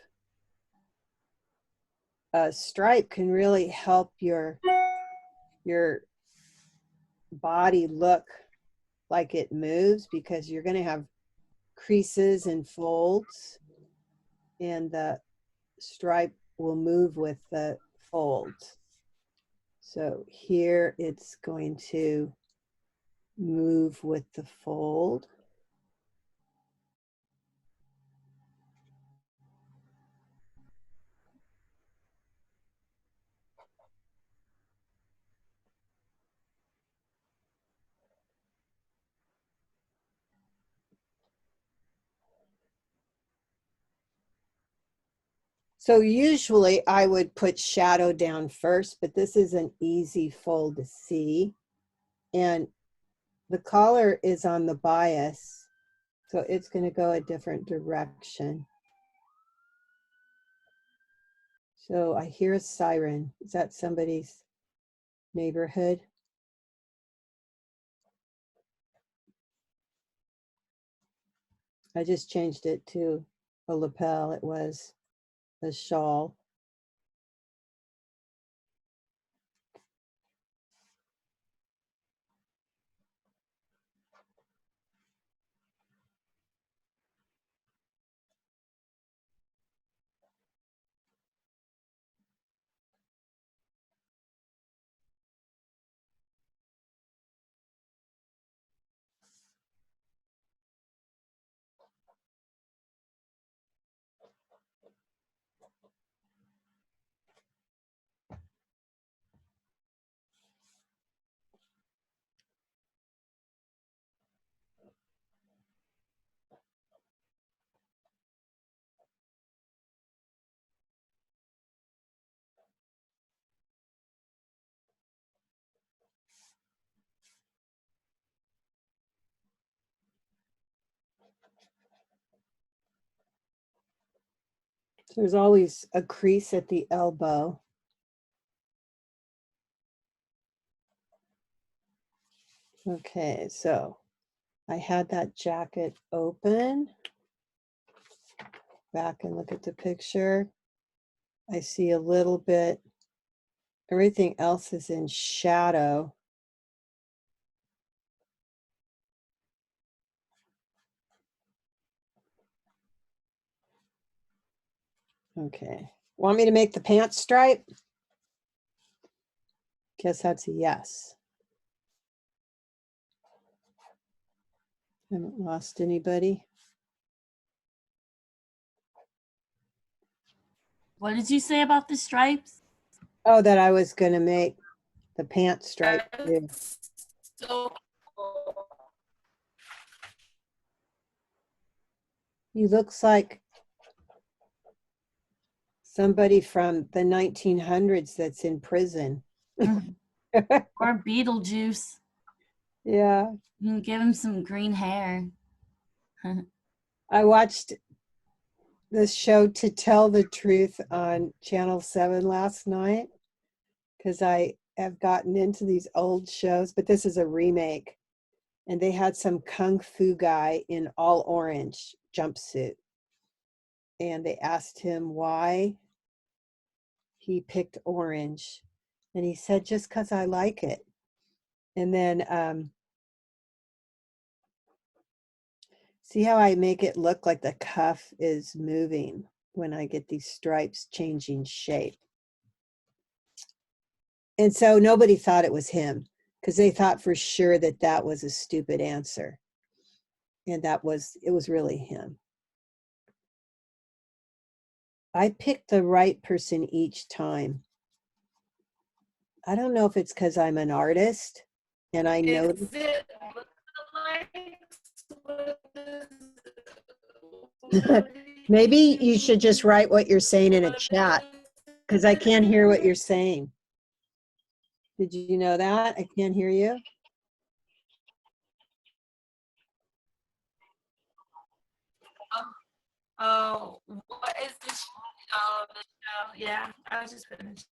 S3: A stripe can really help your body look like it moves, because you're going to have creases and folds, and the stripe will move with the folds. So here it's going to move with the fold. So usually I would put shadow down first, but this is an easy fold to see. And the collar is on the bias, so it's going to go a different direction. So I hear a siren. Is that somebody's neighborhood? I just changed it to a lapel. It was a shawl. There's always a crease at the elbow. Okay, so I had that jacket open. Back and look at the picture. I see a little bit. Everything else is in shadow. Okay. Want me to make the pants stripe? Guess that's a yes. Haven't lost anybody.
S1: What did you say about the stripes?
S3: Oh, that I was going to make the pants stripe too.
S4: So
S3: He looks like somebody from the 1900s that's in prison.
S1: Or Beetlejuice.
S3: Yeah.
S1: You can give him some green hair.
S3: I watched this show To Tell the Truth on Channel 7 last night because I have gotten into these old shows, but this is a remake. And they had some kung fu guy in all orange jumpsuit. And they asked him why he picked orange. And he said, just because I like it. And then, see how I make it look like the cuff is moving when I get these stripes changing shape. And so nobody thought it was him because they thought for sure that that was a stupid answer. And it was really him. I picked the right person each time. I don't know if it's because I'm an artist and I know.
S4: is it
S3: Maybe you should just write what you're saying in a chat because I can't hear what you're saying. Did you know that? I can't hear you.
S4: Oh, what is this? Oh, the show. Yeah, I was just finished.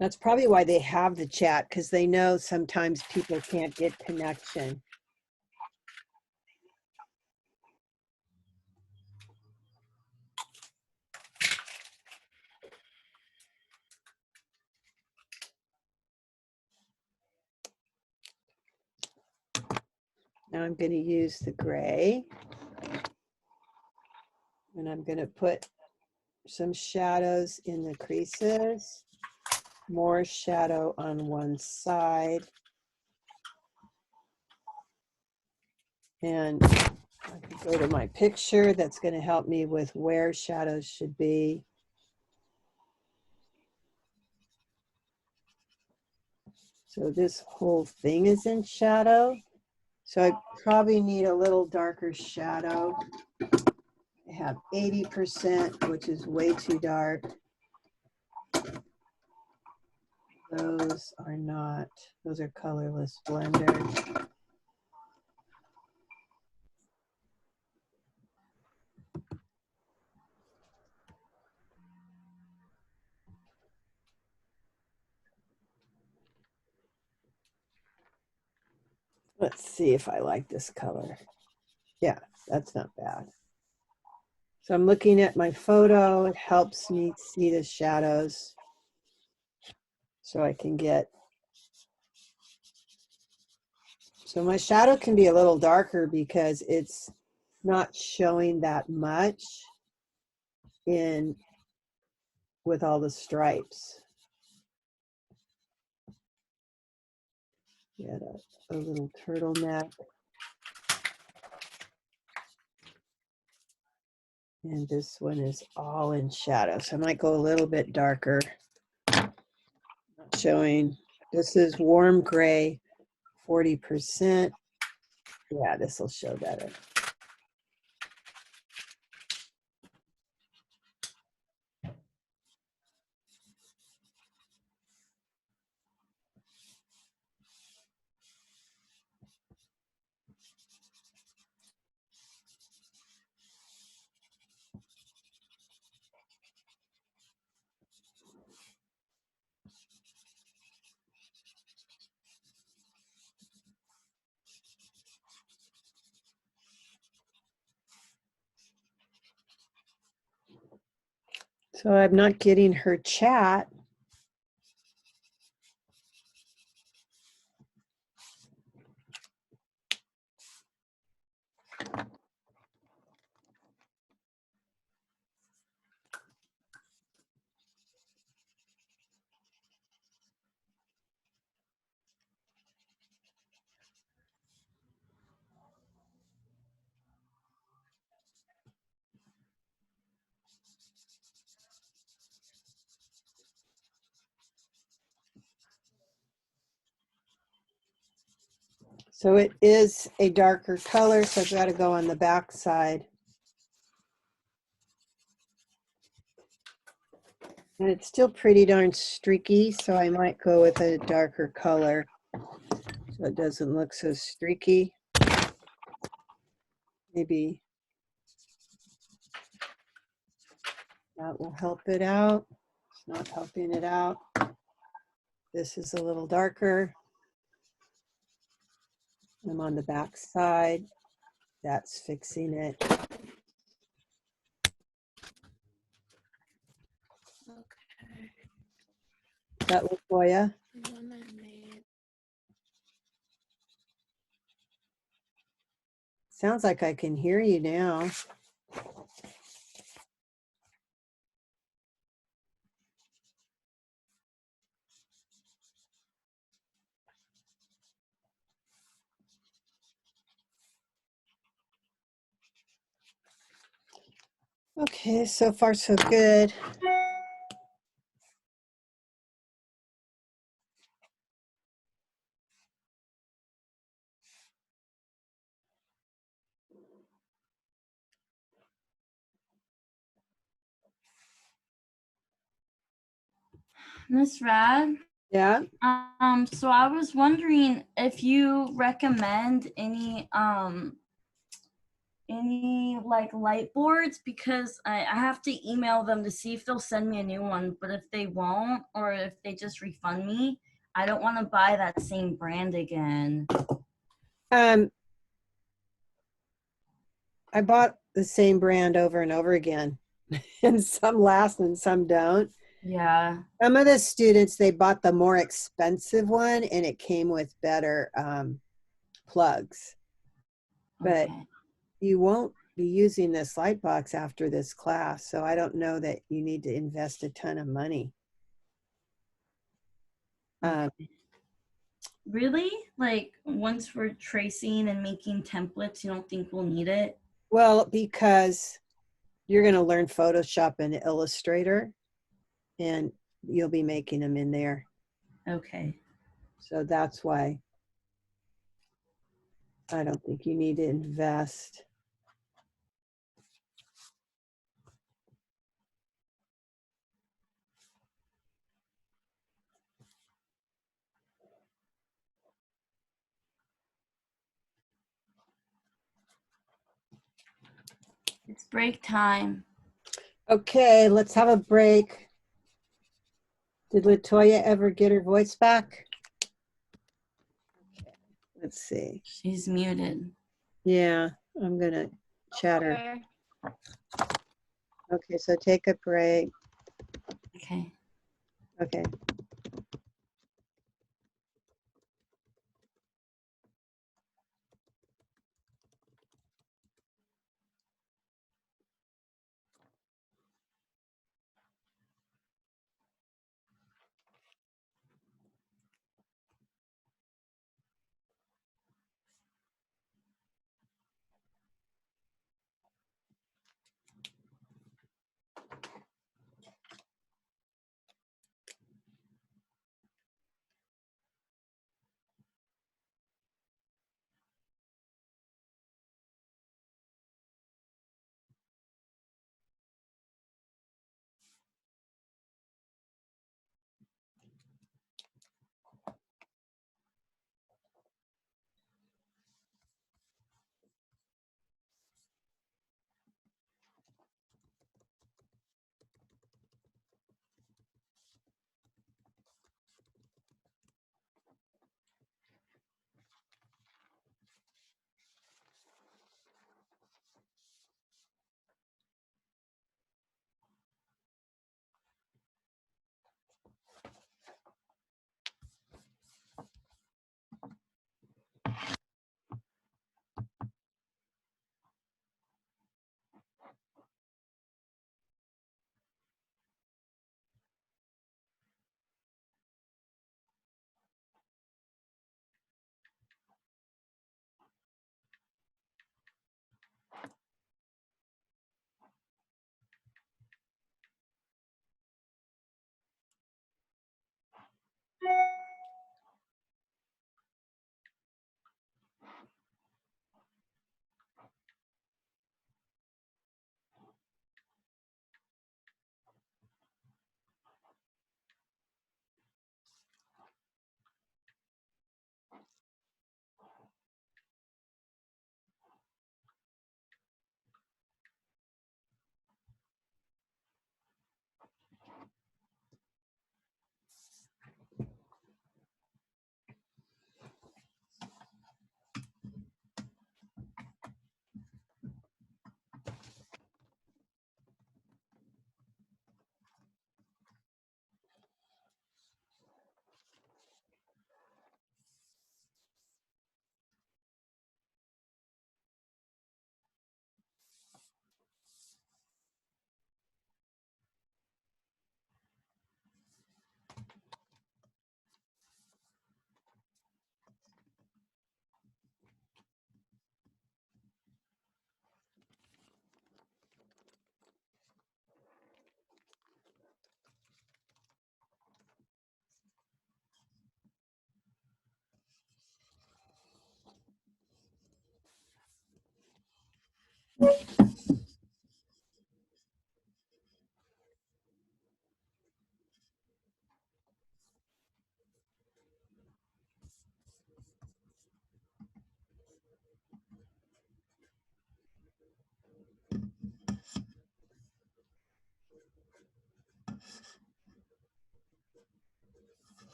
S3: That's probably why they have the chat, because they know sometimes people can't get connection. Now I'm going to use the gray, and I'm going to put some shadows in the creases, more shadow on one side. And I can go to my picture. That's going to help me with where shadows should be. So this whole thing is in shadow. So I probably need a little darker shadow. I have 80%, which is way too dark. Those are not, those are colorless blenders. Let's see if I like this color. Yeah, that's not bad. So I'm looking at my photo. It helps me see the shadows so I can get, so my shadow can be a little darker because it's not showing that much in with all the stripes. Get a little turtleneck. And this one is all in shadow. So I might go a little bit darker. Not showing, this is warm gray, 40%. Yeah, this will show better. So I'm not getting her chat. So it is a darker color, so I've got to go on the back side. And it's still pretty darn streaky, so I might go with a darker color so it doesn't look so streaky. Maybe that will help it out. It's not helping it out. This is a little darker. I'm on the back side. That's fixing it.
S4: Okay.
S3: That look for you?
S4: The one I made.
S3: Sounds like I can hear you now. Okay, so far so good.
S1: Miss Rad,
S3: Yeah.
S1: so I was wondering if you recommend any any like light boards because I have to email them to see if they'll send me a new one. But if they won't, or if they just refund me, I don't want to buy that same brand again.
S3: I bought the same brand over and over again, and some last and some don't.
S1: Yeah.
S3: Some of the students, they bought the more expensive one and it came with better plugs. But
S1: Okay.
S3: you won't be using this light box after this class, so I don't know that you need to invest a ton of money.
S1: Really? Like once we're tracing and making templates, you don't think we'll need it?
S3: Well, because you're going to learn Photoshop and Illustrator, and you'll be making them in there.
S1: Okay.
S3: So that's why I don't think you need to invest.
S1: It's break time.
S3: Okay, let's have a break. Did Latoya ever get her voice back? Okay, let's see.
S1: She's muted.
S3: Yeah, I'm going to chat her. Okay, so take a break.
S1: Okay.
S3: Okay.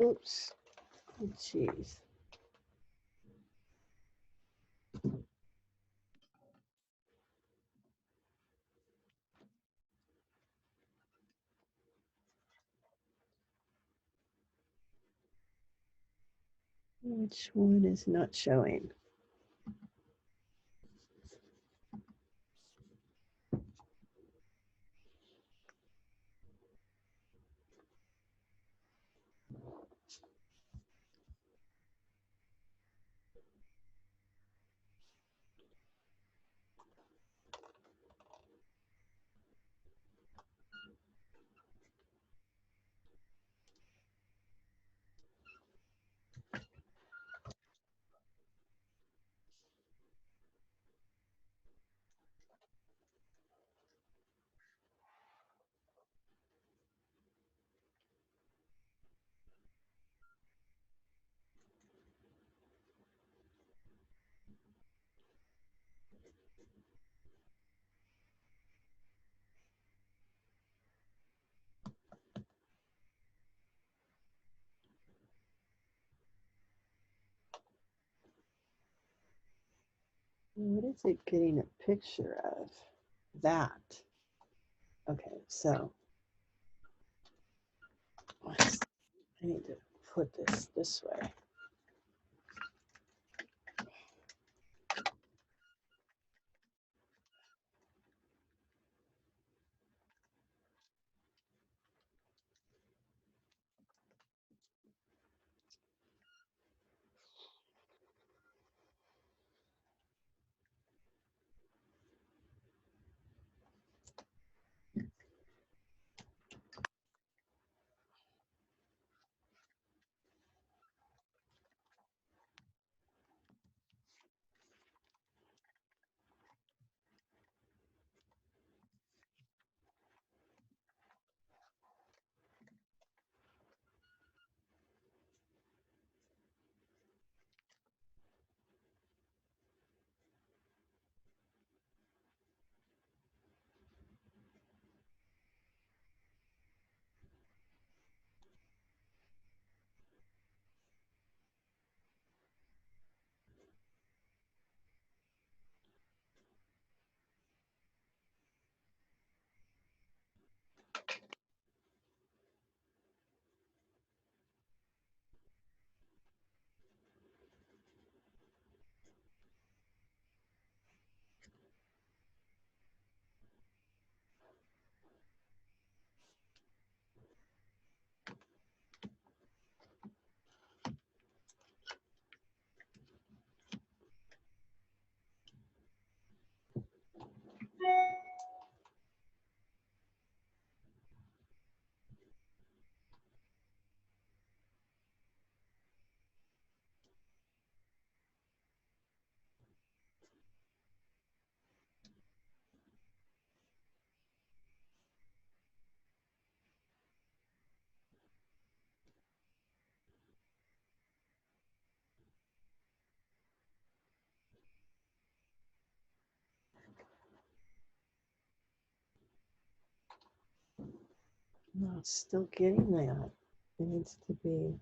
S3: Oops. Oh, jeez. Which one is not showing? What is it getting a picture of? That. Okay, so I need to put this way. No, it's still getting that. It needs to be.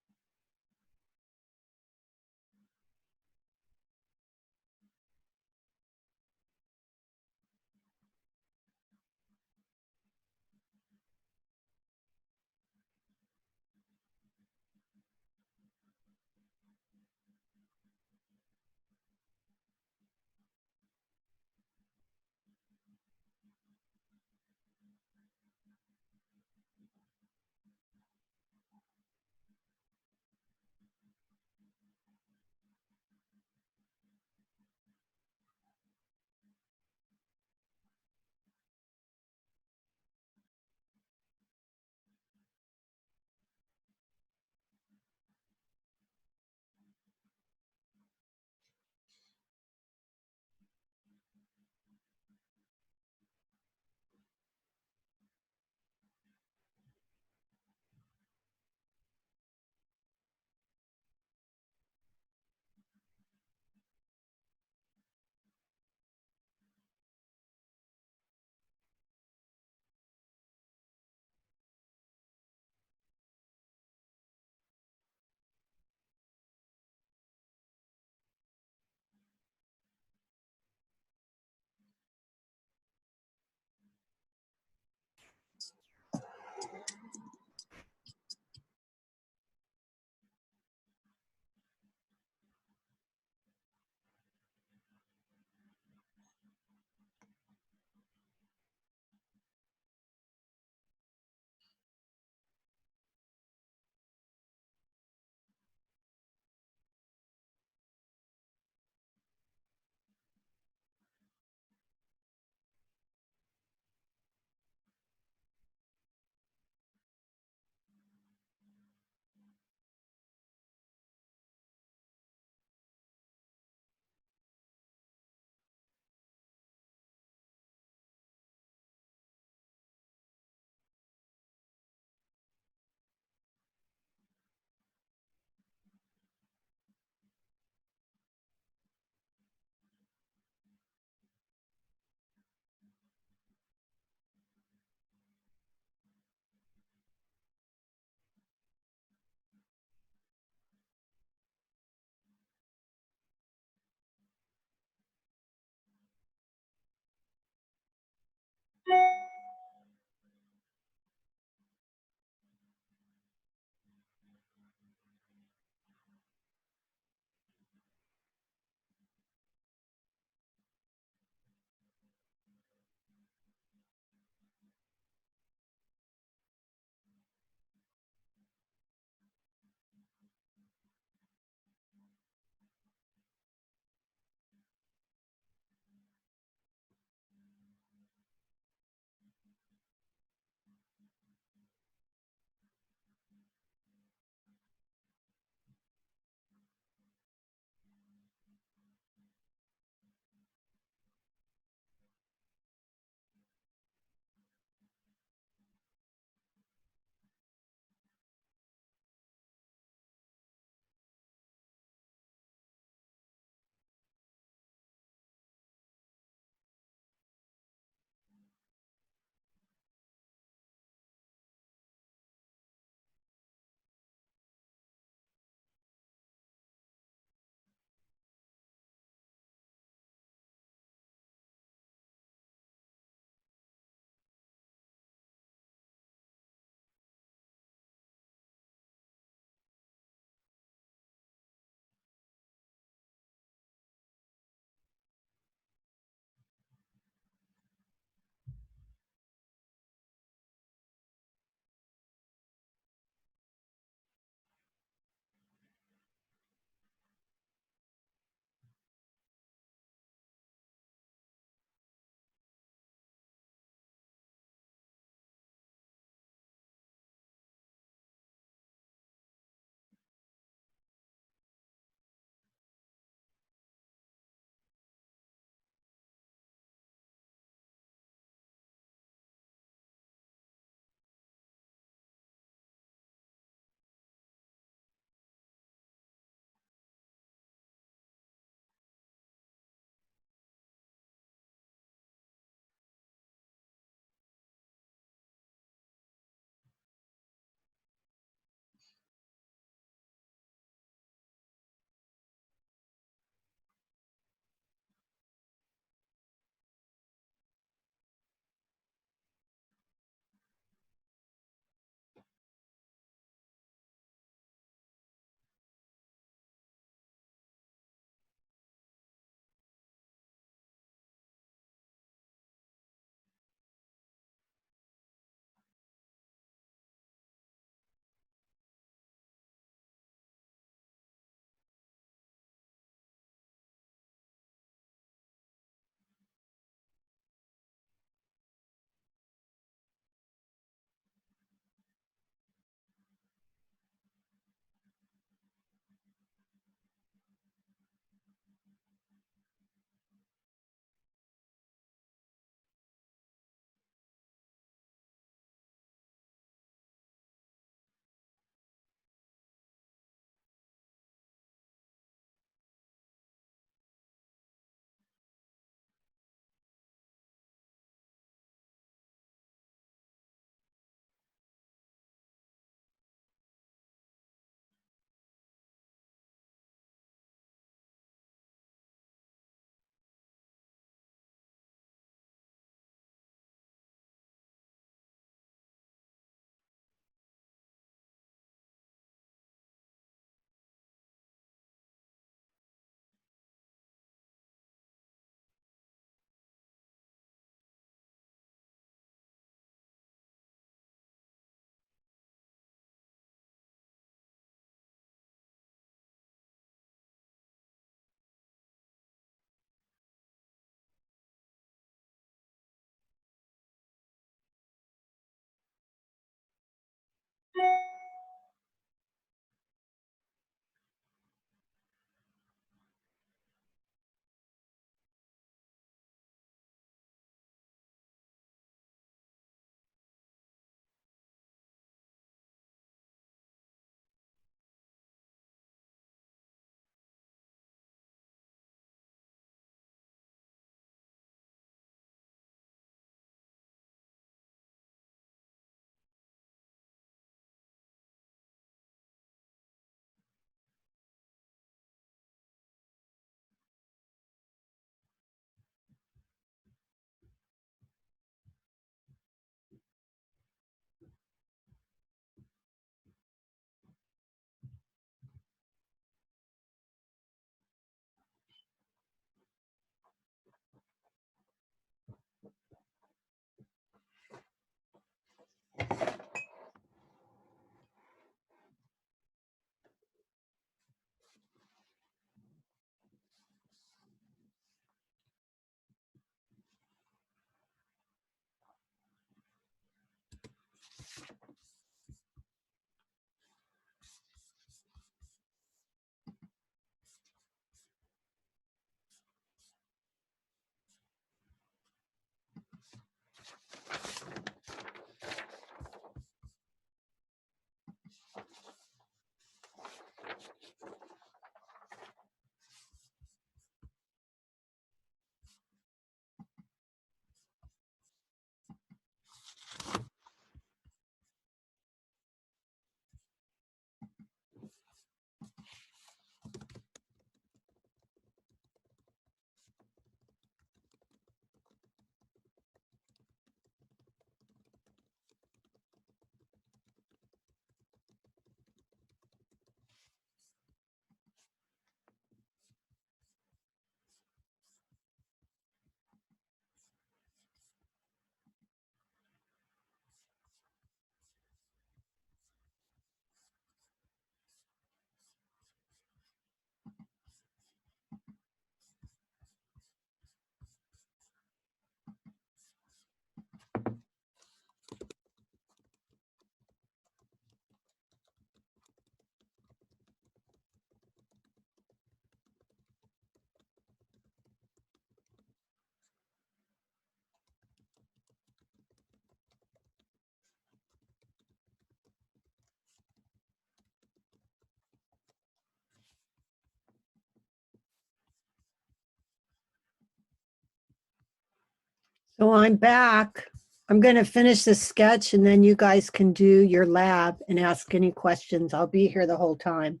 S3: So I'm back. I'm going to finish the sketch and then you guys can do your lab and ask any questions. I'll be here the whole time.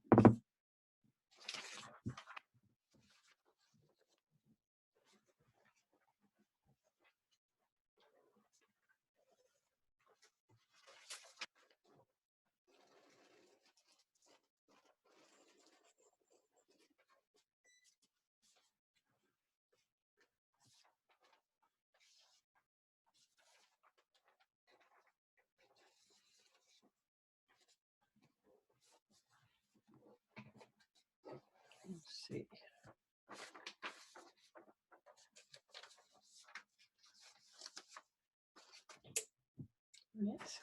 S3: Let's see. Yes.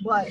S3: What?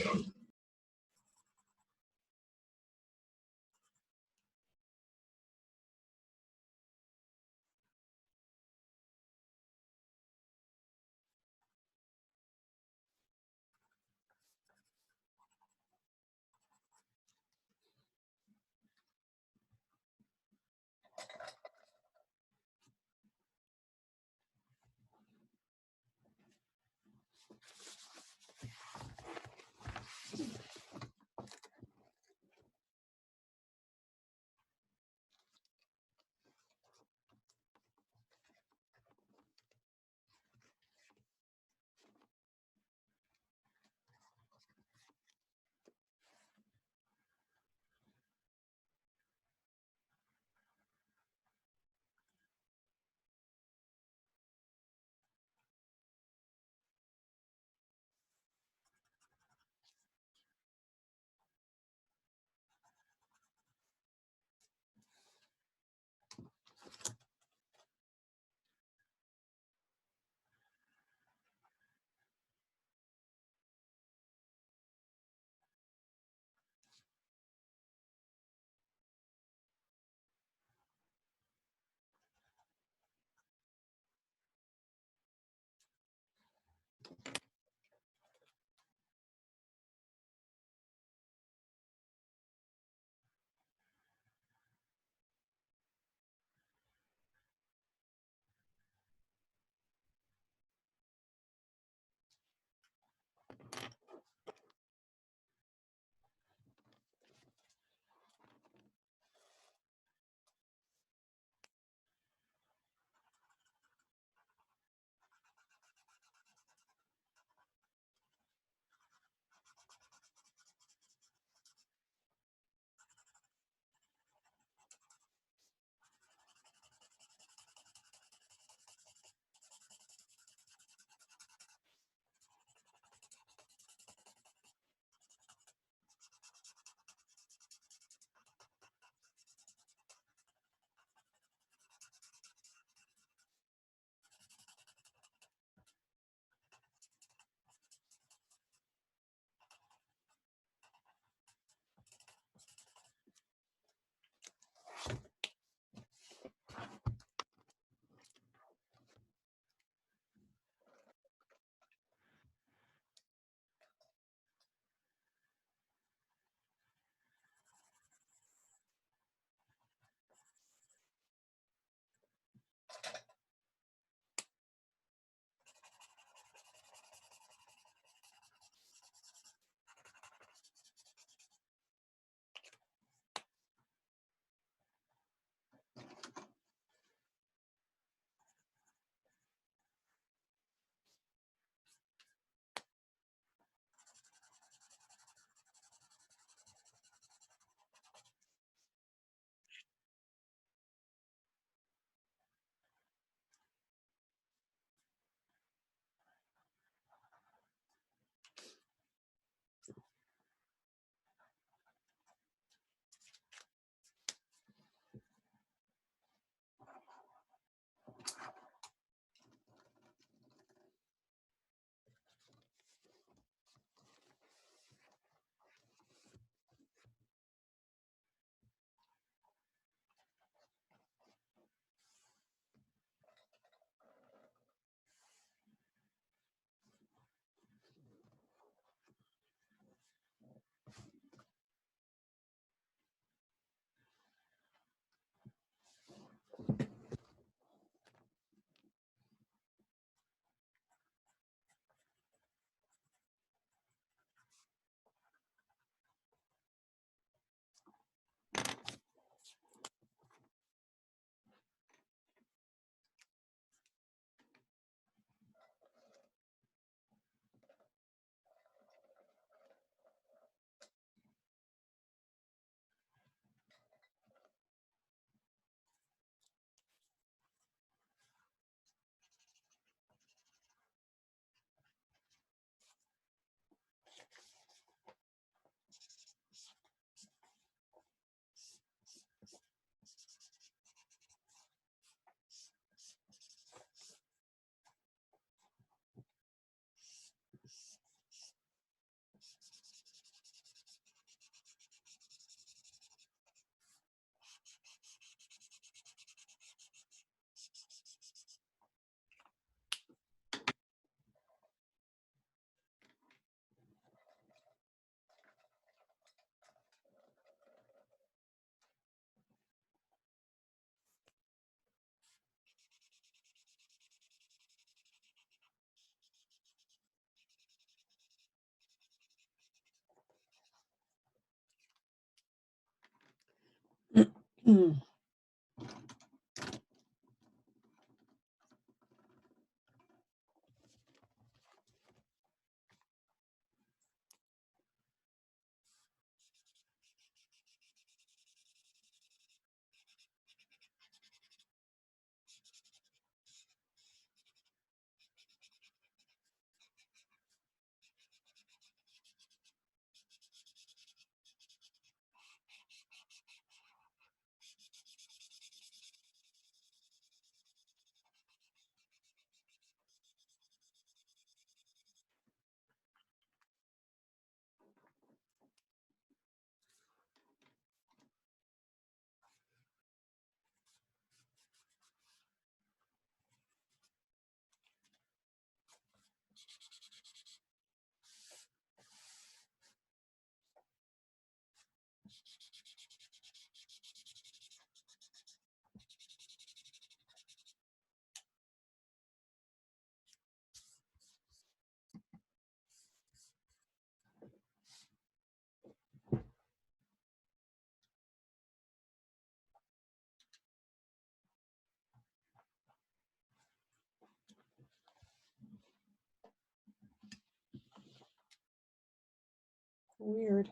S3: Weird.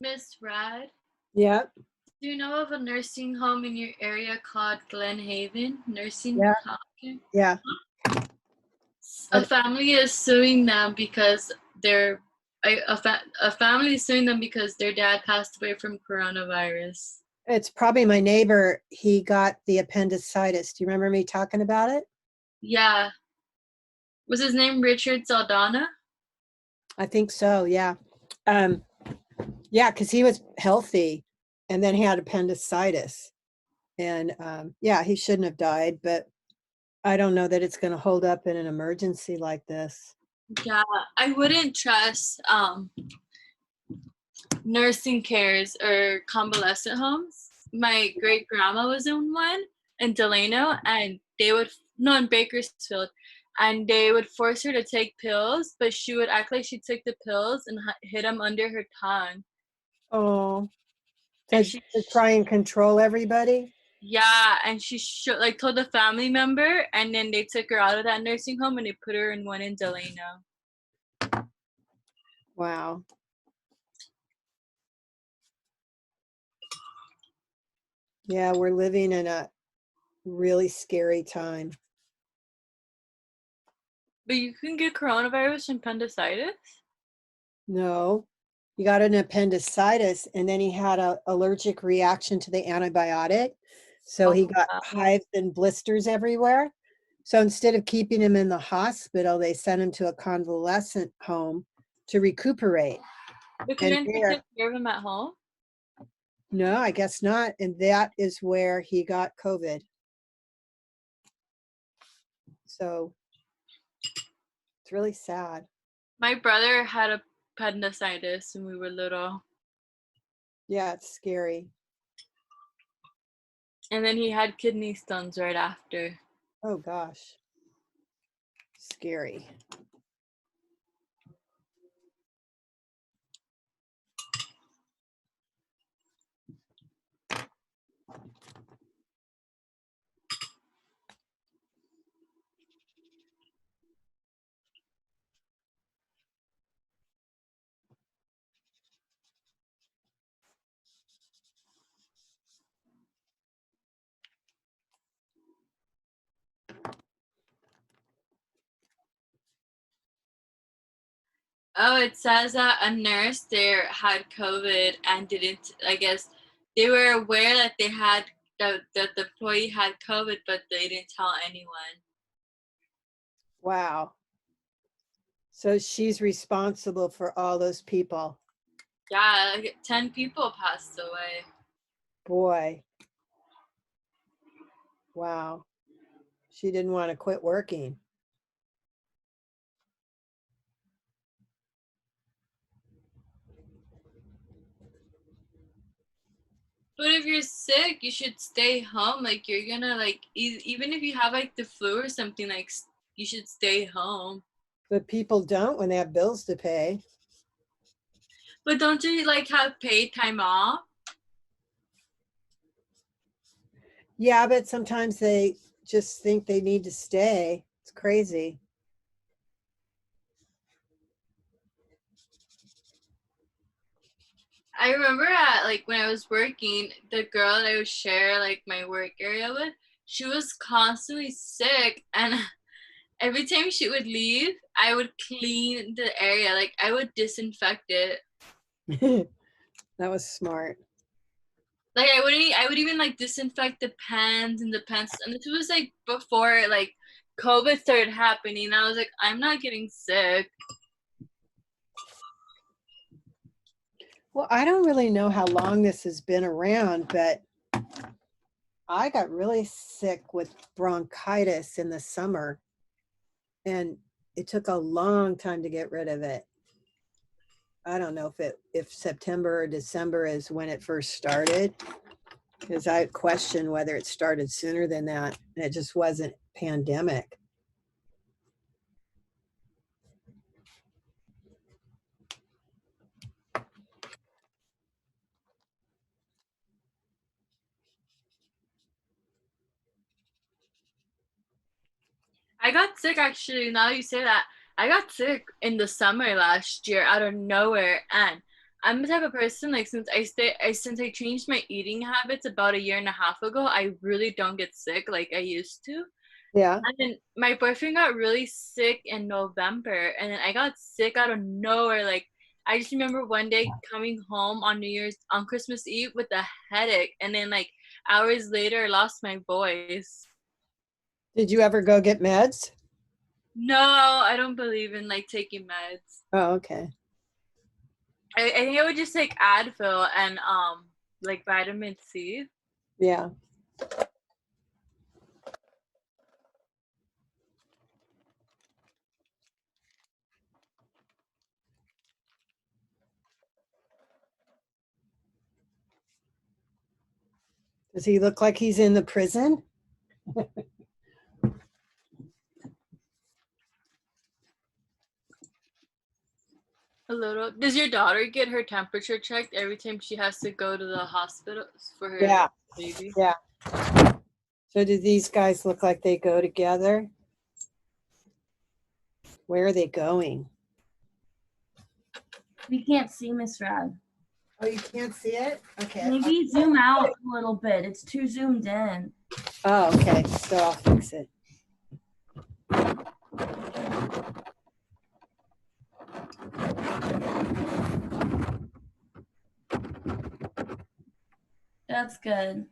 S2: Miss Rad,
S3: Yeah,
S2: do you know of a nursing home in your area called Glen Haven Nursing
S3: yeah,
S2: Home?
S3: yeah.
S2: A family is suing them because a family is suing them because their dad passed away from coronavirus.
S3: It's probably my neighbor. He got the appendicitis. Do you remember me talking about it?
S2: Yeah. Was his name Richard Saldana?
S3: I think so. Yeah. Um, yeah, because he was healthy and then he had appendicitis. And yeah, he shouldn't have died, but I don't know that it's going to hold up in an emergency like this.
S2: Yeah, I wouldn't trust nursing cares or convalescent homes. My great grandma was in one in Delano, and they would no in Bakersfield, and they would force her to take pills, but she would act like she took the pills and hid them under her tongue.
S3: Oh,
S2: And
S3: to try and control everybody?
S2: yeah, and she like told a family member, and then they took her out of that nursing home and they put her in one in Delano.
S3: Wow. Yeah, we're living in a really scary time.
S2: But you can get coronavirus and appendicitis.
S3: No, he got an appendicitis and then he had an allergic reaction to the antibiotic. So he got
S2: Wow.
S3: hives and blisters everywhere. So instead of keeping him in the hospital, they sent him to a convalescent home to recuperate.
S2: But
S3: And
S2: couldn't they
S3: there,
S2: take care of him at home?
S3: no, I guess not. And that is where he got COVID. So it's really sad.
S2: My brother had appendicitis when we were little,
S3: Yeah, it's scary.
S2: and then he had kidney stones right after.
S3: Oh gosh. Scary.
S2: Oh, it says that a nurse there had COVID and didn't. I guess they were aware that they had that the employee had COVID, but they didn't tell anyone.
S3: Wow. So she's responsible for all those people.
S2: Yeah, like 10 people passed away.
S3: Boy. Wow. She didn't want to quit working.
S2: But if you're sick, you should stay home. Like you're gonna like even if you have like the flu or something, like you should stay home.
S3: But people don't when they have bills to pay.
S2: But don't you like have paid time off?
S3: Yeah, but sometimes they just think they need to stay. It's crazy.
S2: I remember at like when I was working, the girl that I would share like my work area with, she was constantly sick, and every time she would leave, I would clean the area. Like I would disinfect it.
S3: That was smart.
S2: Like I would even like disinfect the pens and the pencils. And this was like before like COVID started happening. And I was like, I'm not getting sick.
S3: Well, I don't really know how long this has been around, but I got really sick with bronchitis in the summer. And it took a long time to get rid of it. I don't know if September or December is when it first started, because I question whether it started sooner than that. It just wasn't pandemic.
S2: I got sick actually, now you say that. I got sick in the summer last year out of nowhere, and I'm the type of person like since I changed my eating habits about a year and a half ago, I really don't get sick like I used to.
S3: Yeah.
S2: And then my boyfriend got really sick in November, and then I got sick out of nowhere. Like I just remember one day coming home on Christmas Eve with a headache, and then like hours later I lost my voice.
S3: Did you ever go get meds?
S2: No, I don't believe in like taking meds.
S3: Oh, okay.
S2: I think I would just take Advil and like vitamin C.
S3: Yeah. Does he look like he's in the prison?
S2: A little. Does your daughter get her temperature checked every time she has to go to the hospital for her
S3: Yeah.
S2: baby?
S3: Yeah. So do these guys look like they go together? Where are they going?
S1: We can't see Miss Rad.
S3: Oh, you can't see it? Okay.
S1: Maybe zoom out a little bit. It's too zoomed in.
S3: Oh, okay. So I'll fix it.
S1: That's good.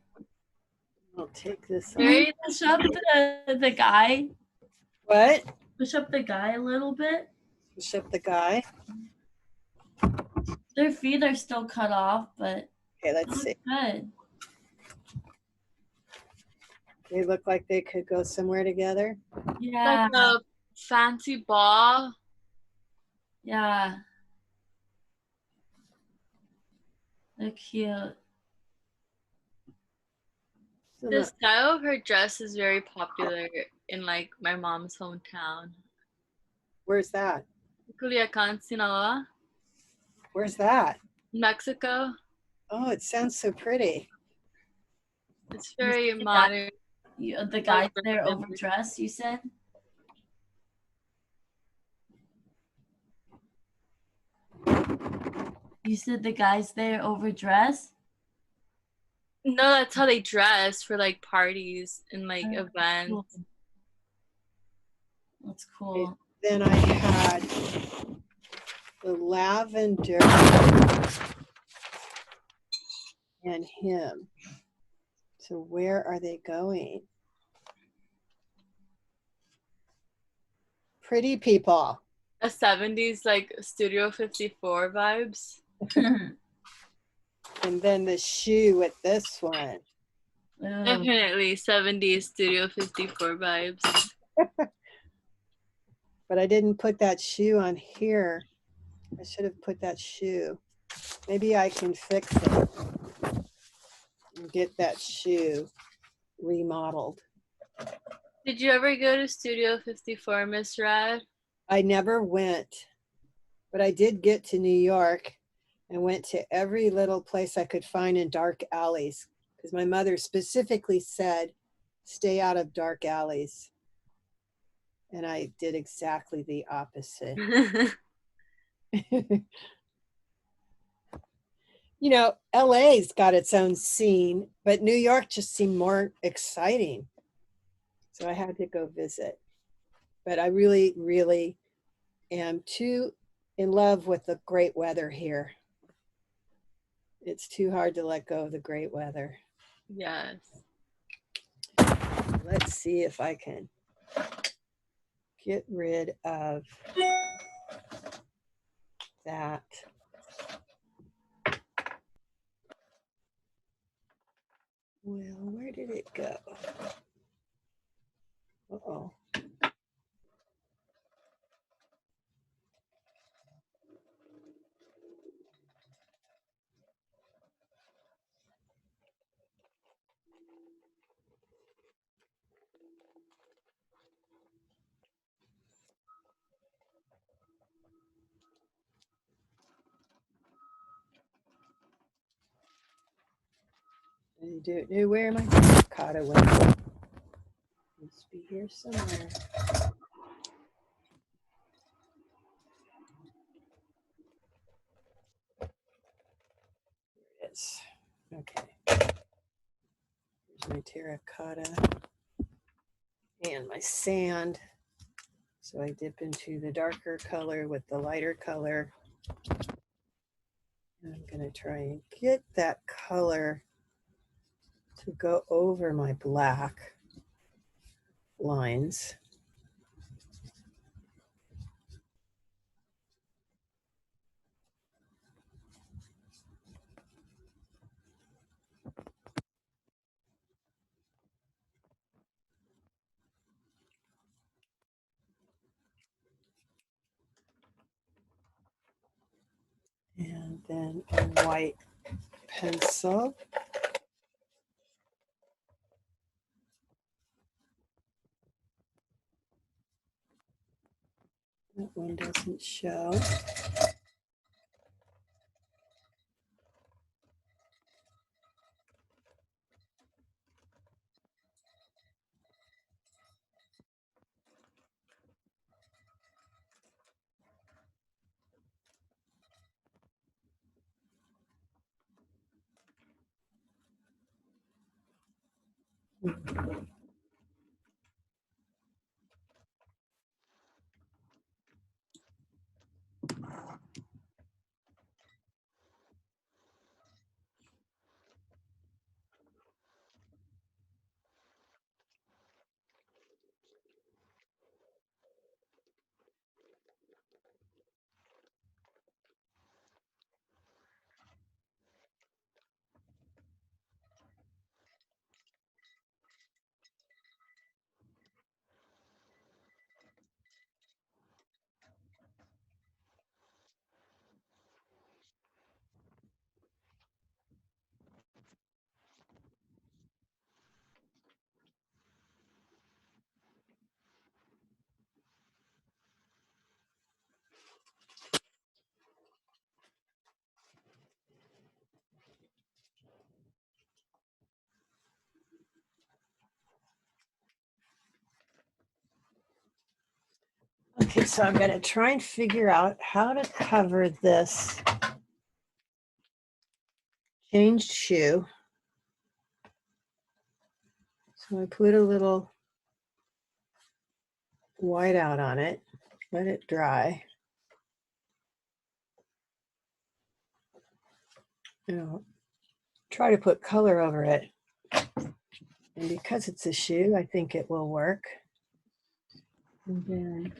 S3: I'll take this off.
S2: Very
S1: Push up the guy.
S3: What?
S1: Push up the guy a little bit.
S3: Push up the guy.
S1: Their feet are still cut off, but
S3: Okay, let's see.
S1: good.
S3: They look like they could go somewhere together.
S1: Yeah.
S2: like a fancy ball.
S1: Yeah. They're cute.
S3: So
S2: The style of her dress is very popular in like my mom's hometown.
S3: where's that?
S2: Culiacan, Sinaloa,
S3: Where's that?
S2: Mexico.
S3: Oh, it sounds so pretty.
S2: It's very
S1: see that?
S2: modern.
S1: The guys there overdressed, you said? You said the guys there overdressed?
S2: No, that's how they dress for like parties and like
S1: Oh,
S2: events.
S1: Cool. That's cool.
S3: Then I had the lavender and him. So where are they going? Pretty people.
S2: A 70s like Studio 54 vibes.
S3: And then the shoe with this one.
S1: Ooh.
S2: Definitely 70s Studio 54 vibes.
S3: But I didn't put that shoe on here. I should have put that shoe. Maybe I can fix it and get that shoe remodeled.
S2: Did you ever go to Studio 54, Miss Rad?
S3: I never went, but I did get to New York and went to every little place I could find in dark alleys because my mother specifically said, stay out of dark alleys. And I did exactly the opposite. You know, LA's got its own scene, but New York just seemed more exciting. So I had to go visit. But I really, really am too in love with the great weather here. It's too hard to let go of the great weather.
S2: Yes.
S3: Let's see if I can get rid of that. Well, where did it go? Uh-oh. Where am I? Caught away. Must be here somewhere. is. Okay. Here's my terracotta and my sand. So I dip into the darker color with the lighter color. And I'm going to try and get that color to go over my black lines. And then a white pencil. That one doesn't show. Okay, so I'm going to try and figure out how to cover this changed shoe. So I put a little white out on it, let it dry. Try to put color over it. And because it's a shoe, I think it will work. And then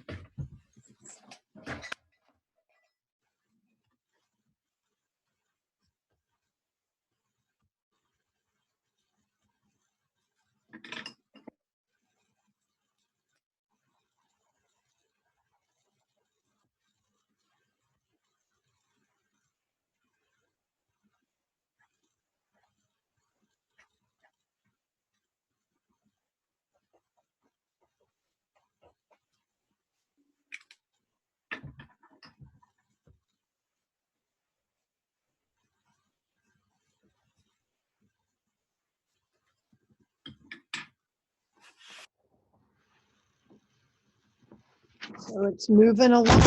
S3: so it's moving along.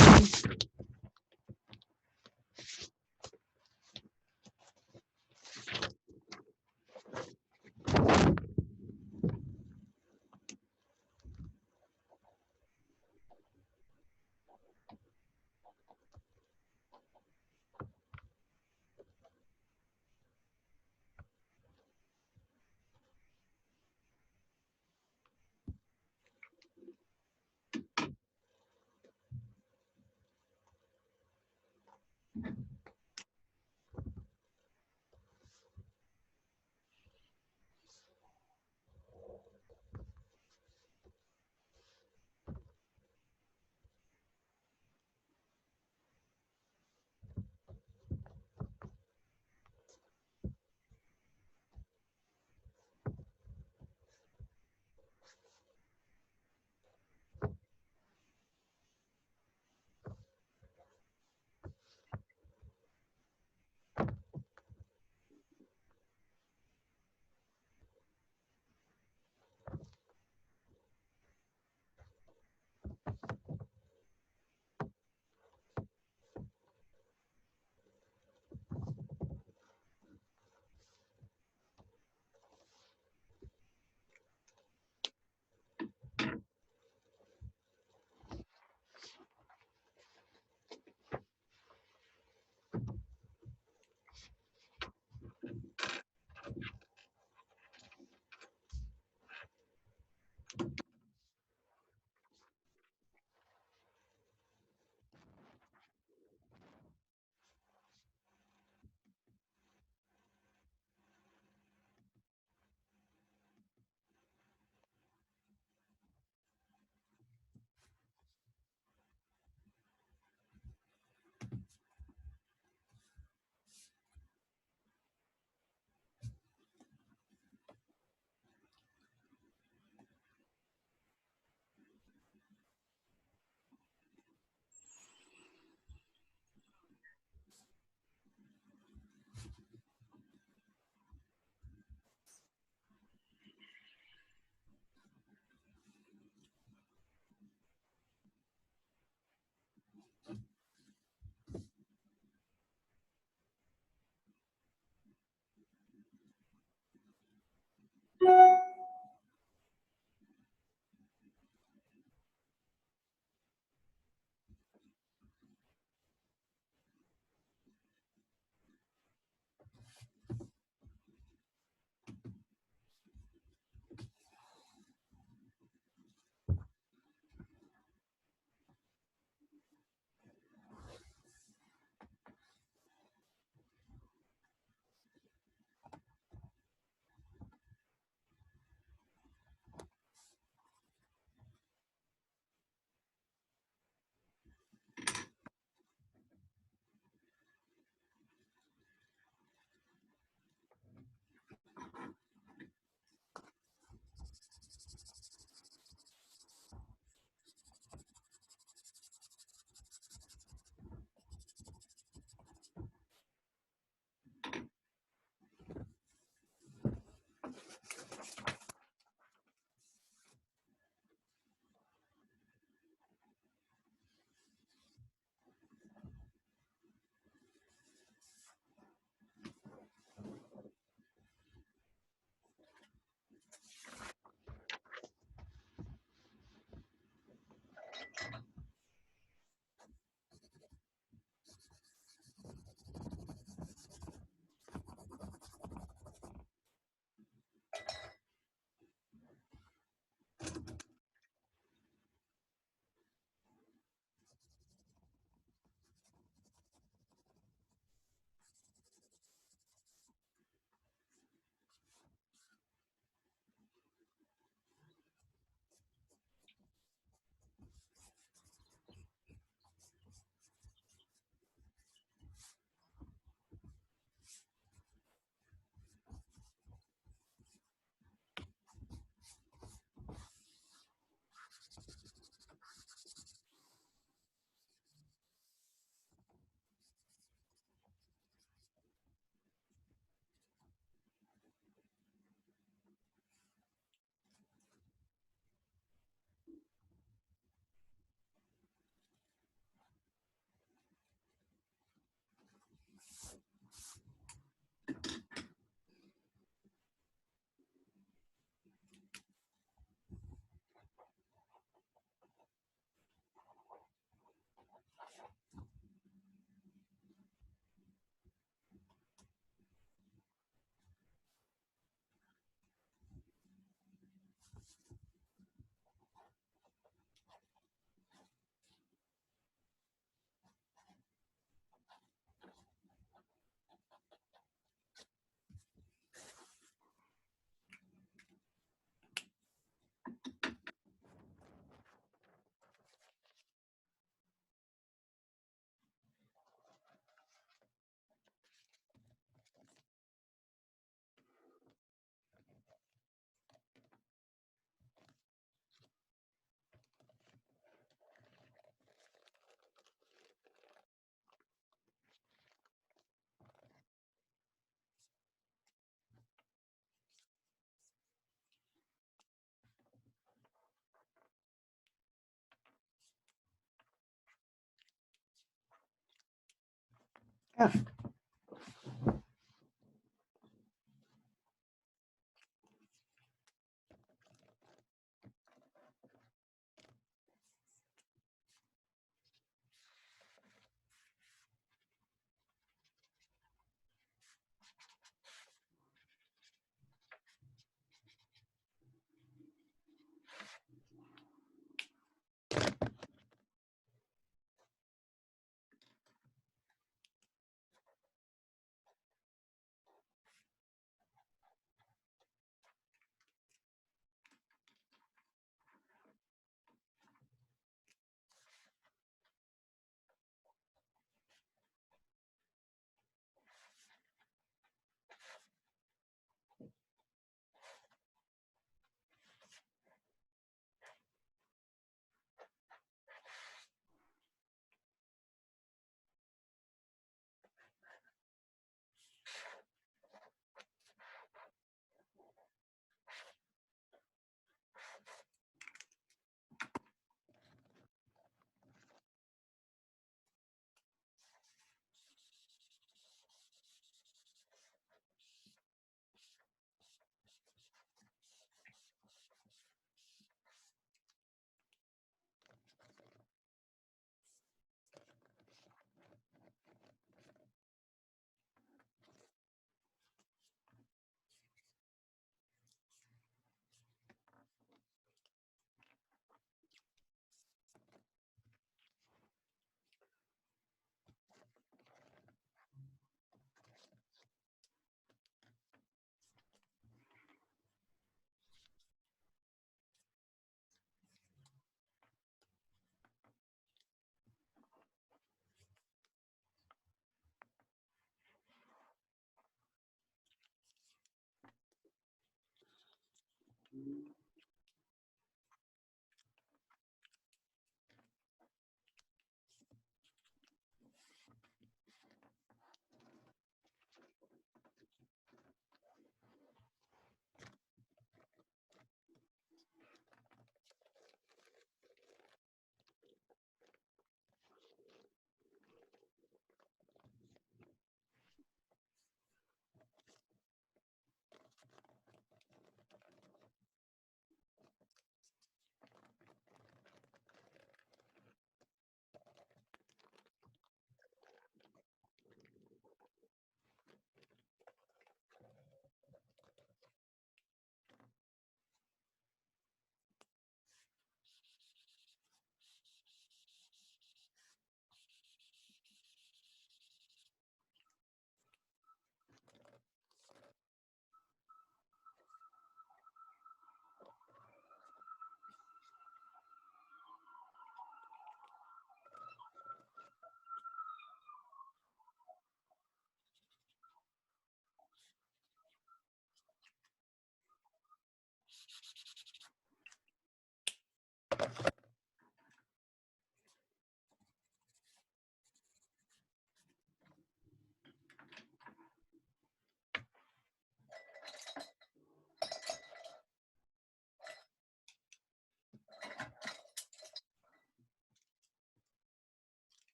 S3: Yeah.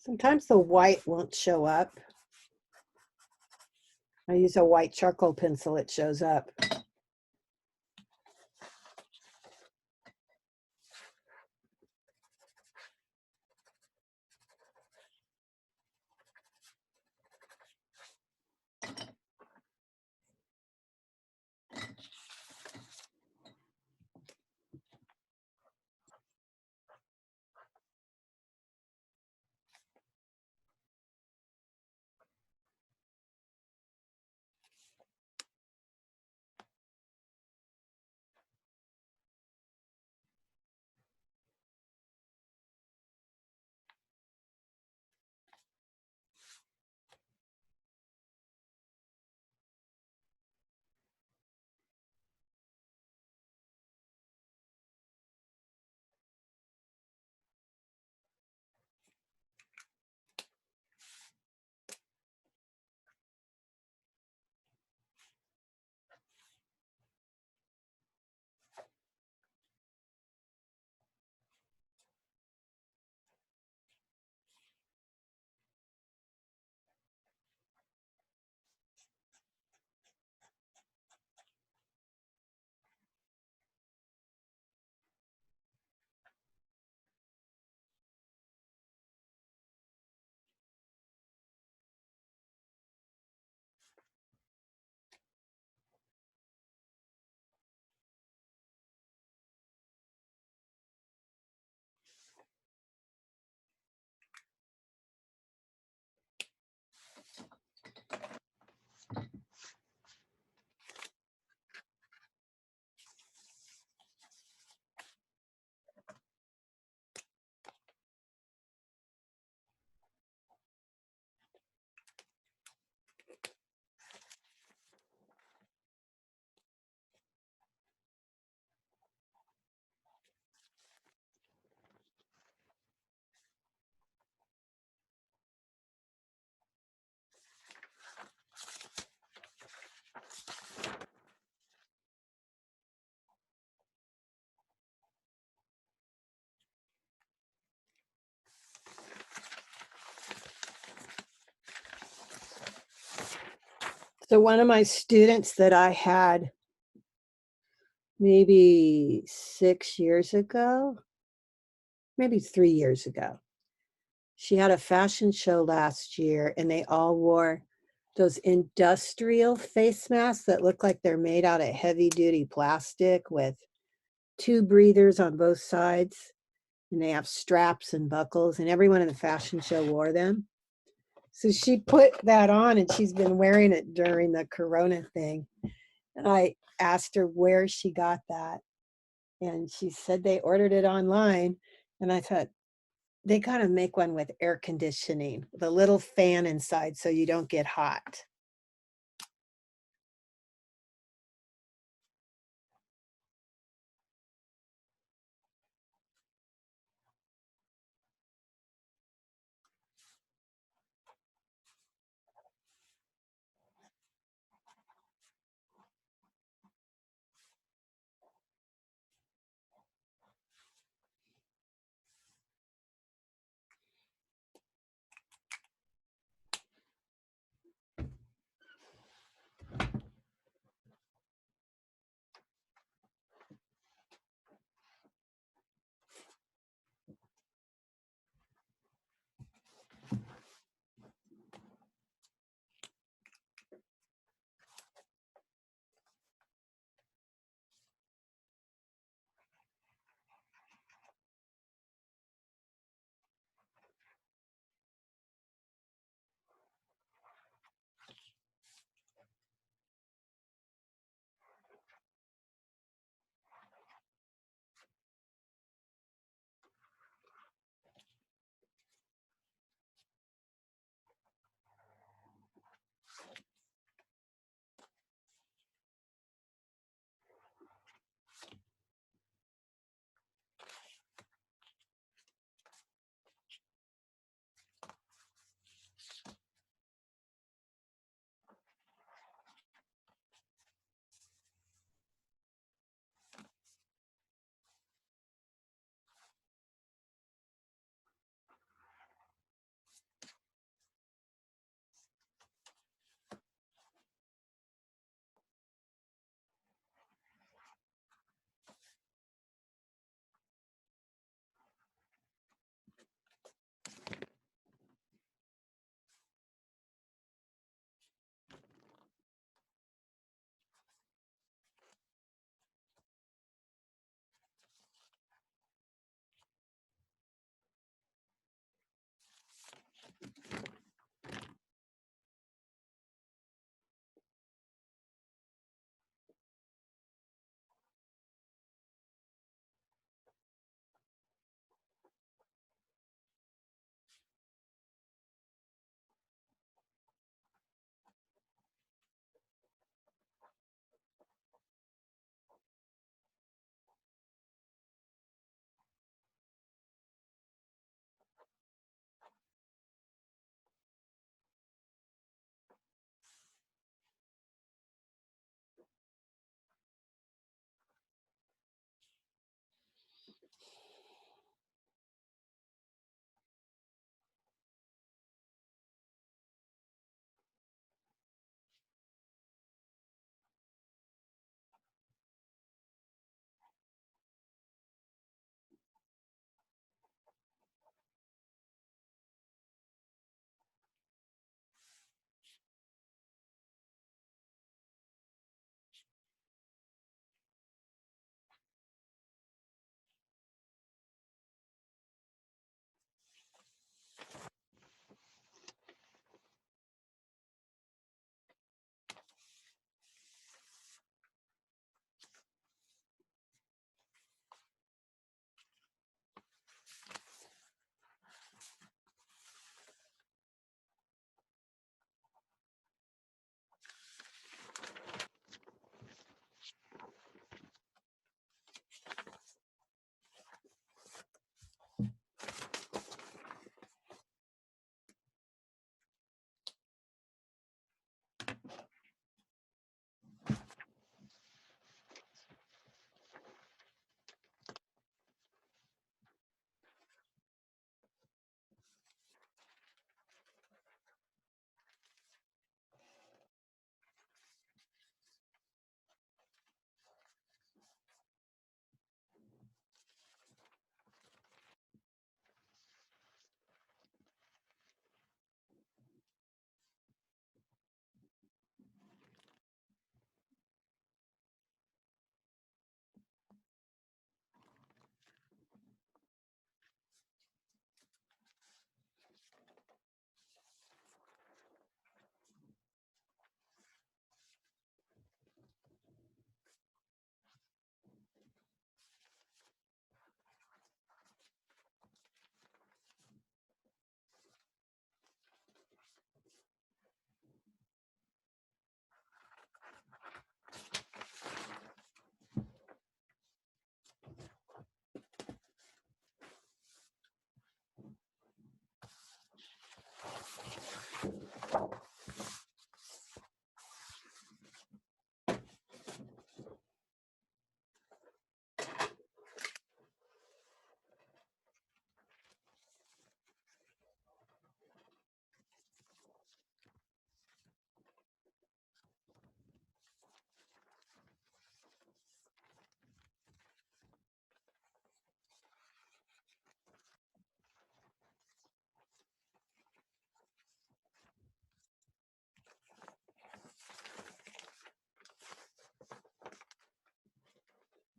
S3: Sometimes the white won't show up. I use a white charcoal pencil, it shows up. So one of my students that I had maybe 6 years ago, maybe 3 years ago, she had a fashion show last year and they all wore those industrial face masks that look like they're made out of heavy duty plastic with 2 breathers on both sides. And they have straps and buckles, and everyone in the fashion show wore them. So she put that on and she's been wearing it during the Corona thing. And I asked her where she got that. And she said they ordered it online. And I thought, they got to make one with air conditioning, with a little fan inside so you don't get hot.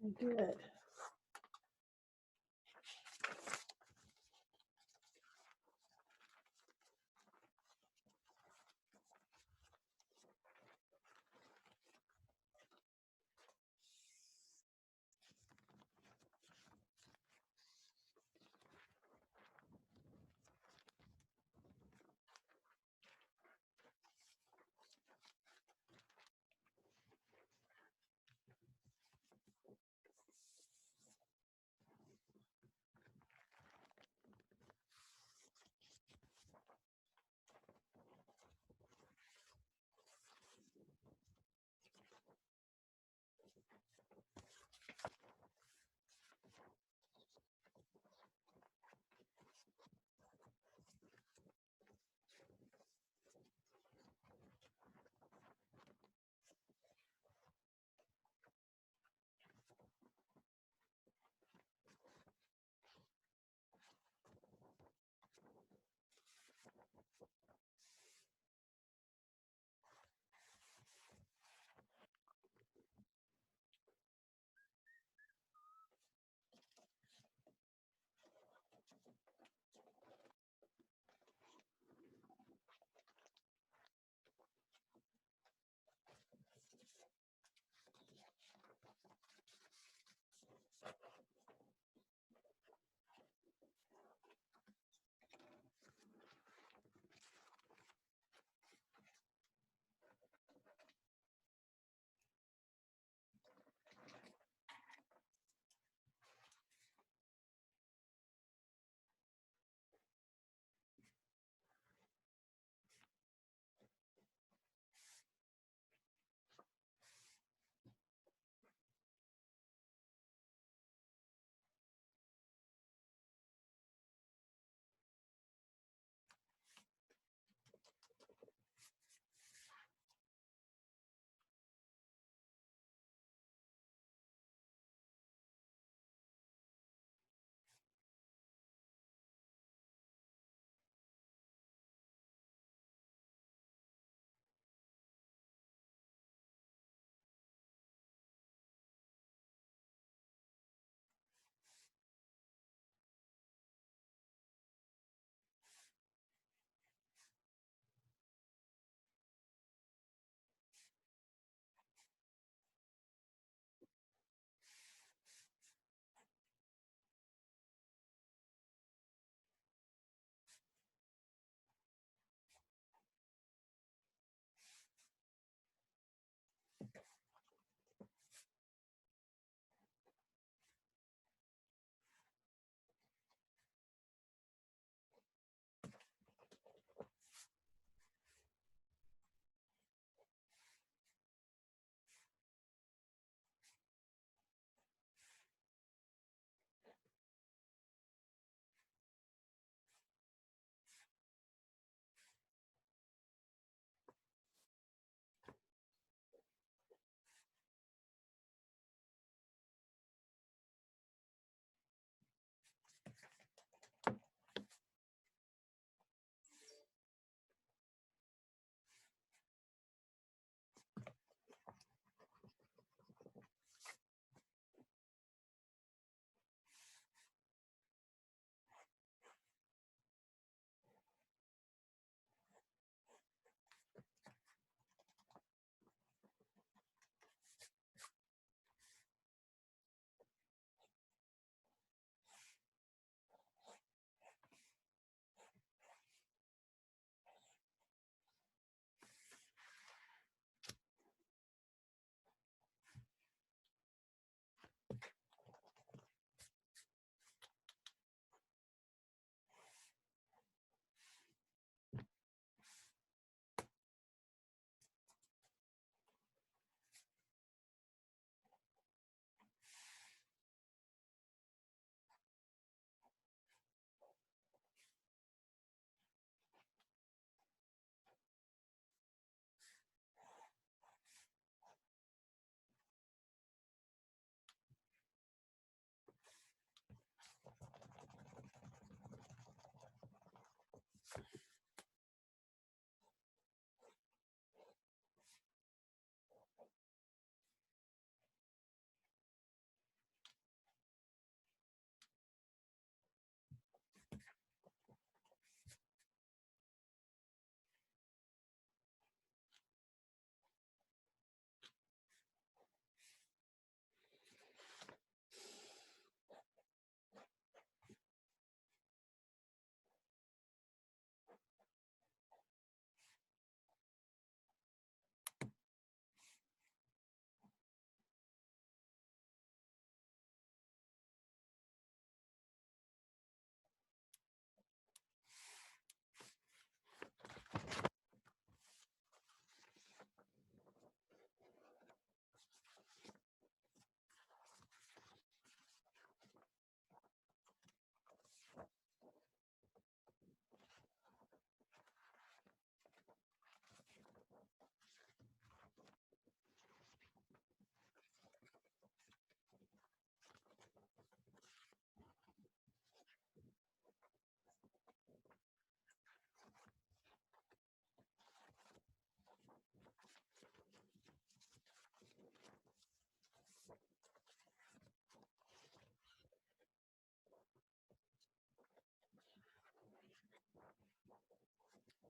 S3: I did.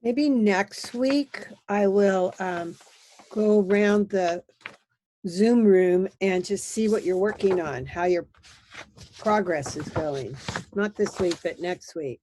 S3: Maybe next week I will go around the Zoom room and just see what you're working on, how your progress is going. Not this week, but next week.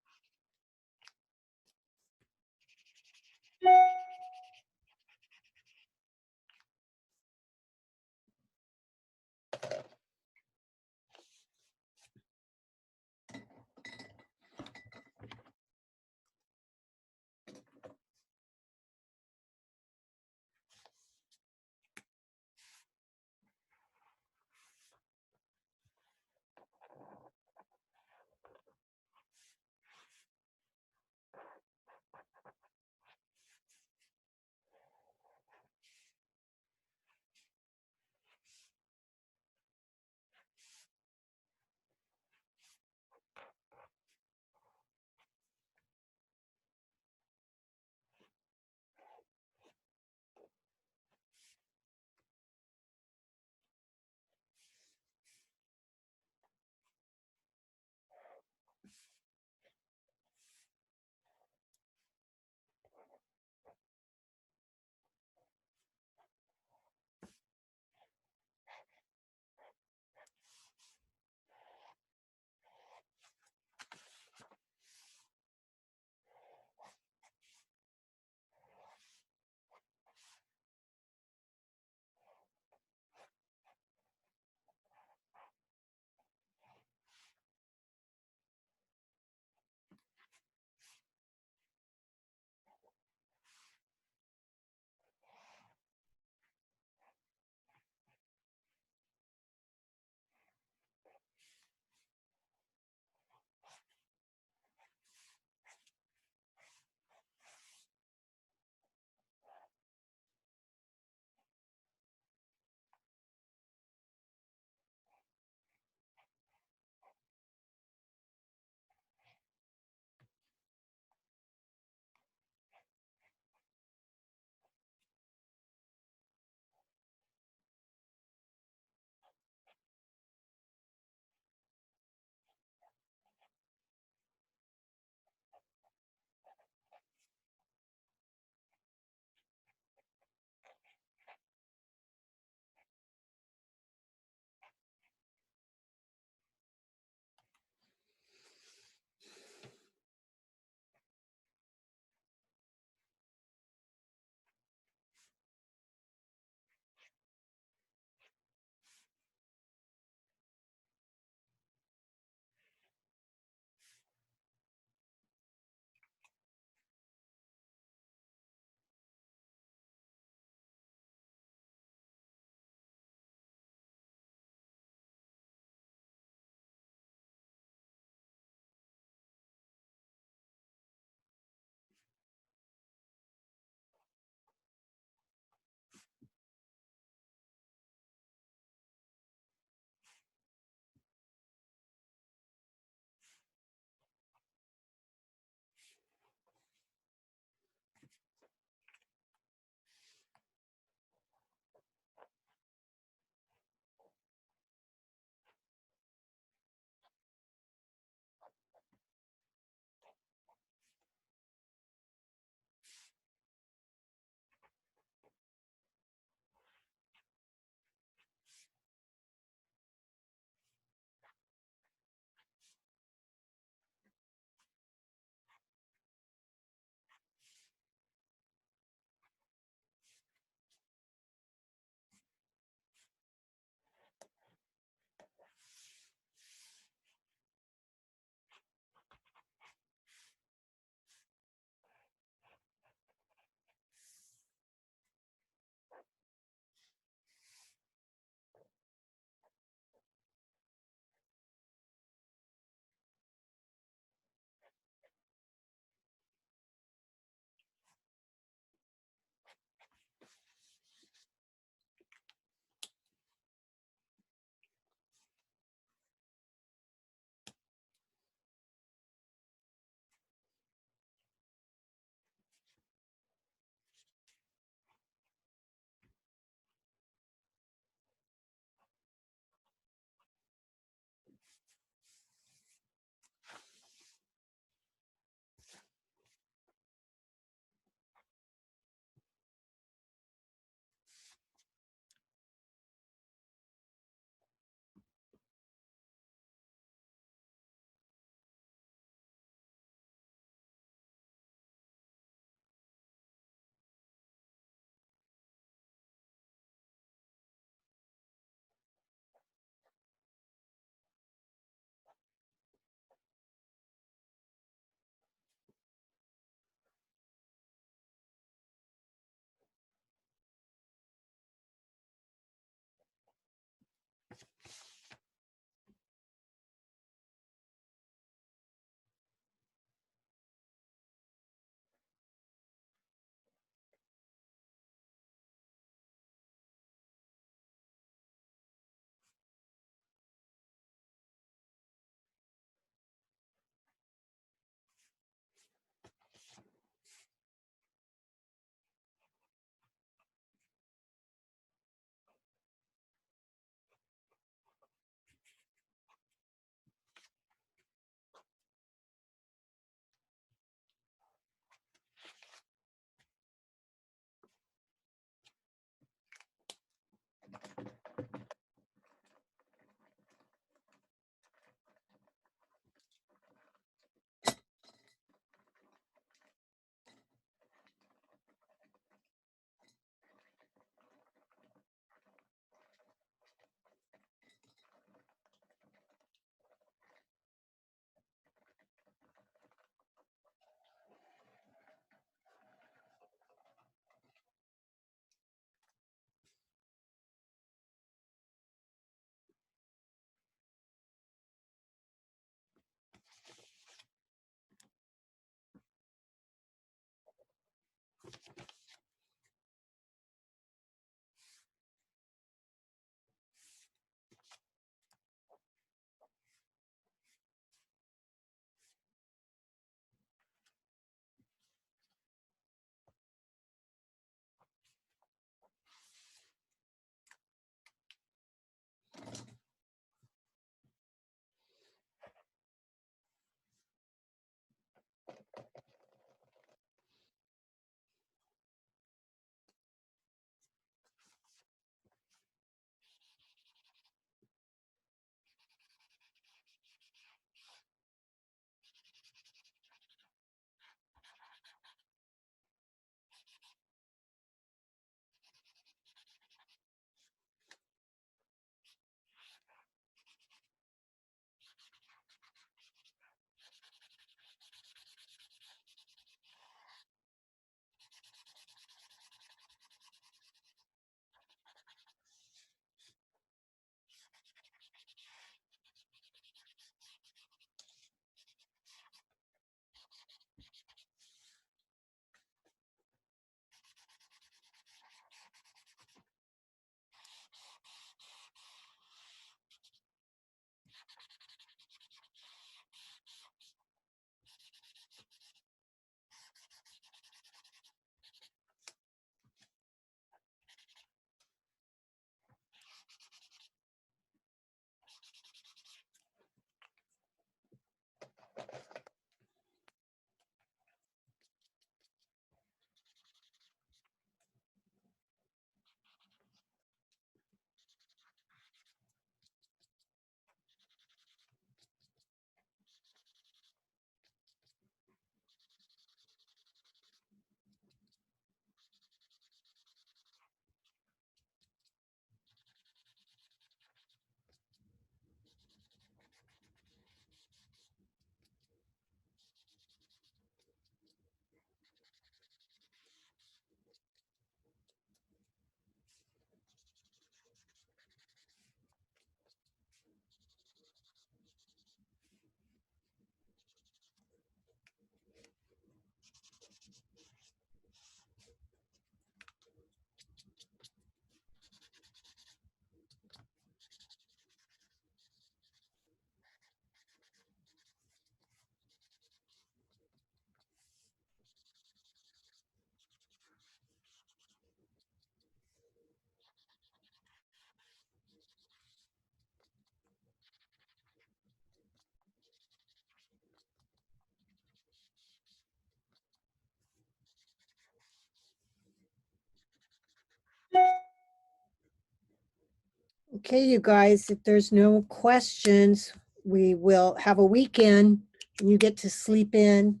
S3: Okay, you guys, if there's no questions, we will have a weekend and you get to sleep in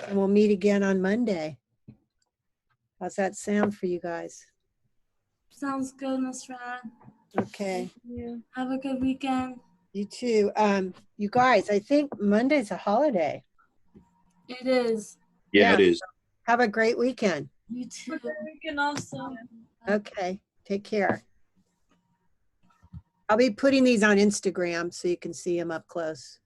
S3: and we'll meet again on Monday. How's that sound for you guys?
S1: Sounds good, Miss Rad.
S3: Okay,
S2: Yeah.
S1: Have a good weekend.
S3: you too. You guys, I think Monday's a holiday.
S1: It is.
S5: Yeah, it is.
S3: Have a great weekend.
S1: You too.
S2: We can also.
S3: Okay, take care. I'll be putting these on Instagram so you can see them up close.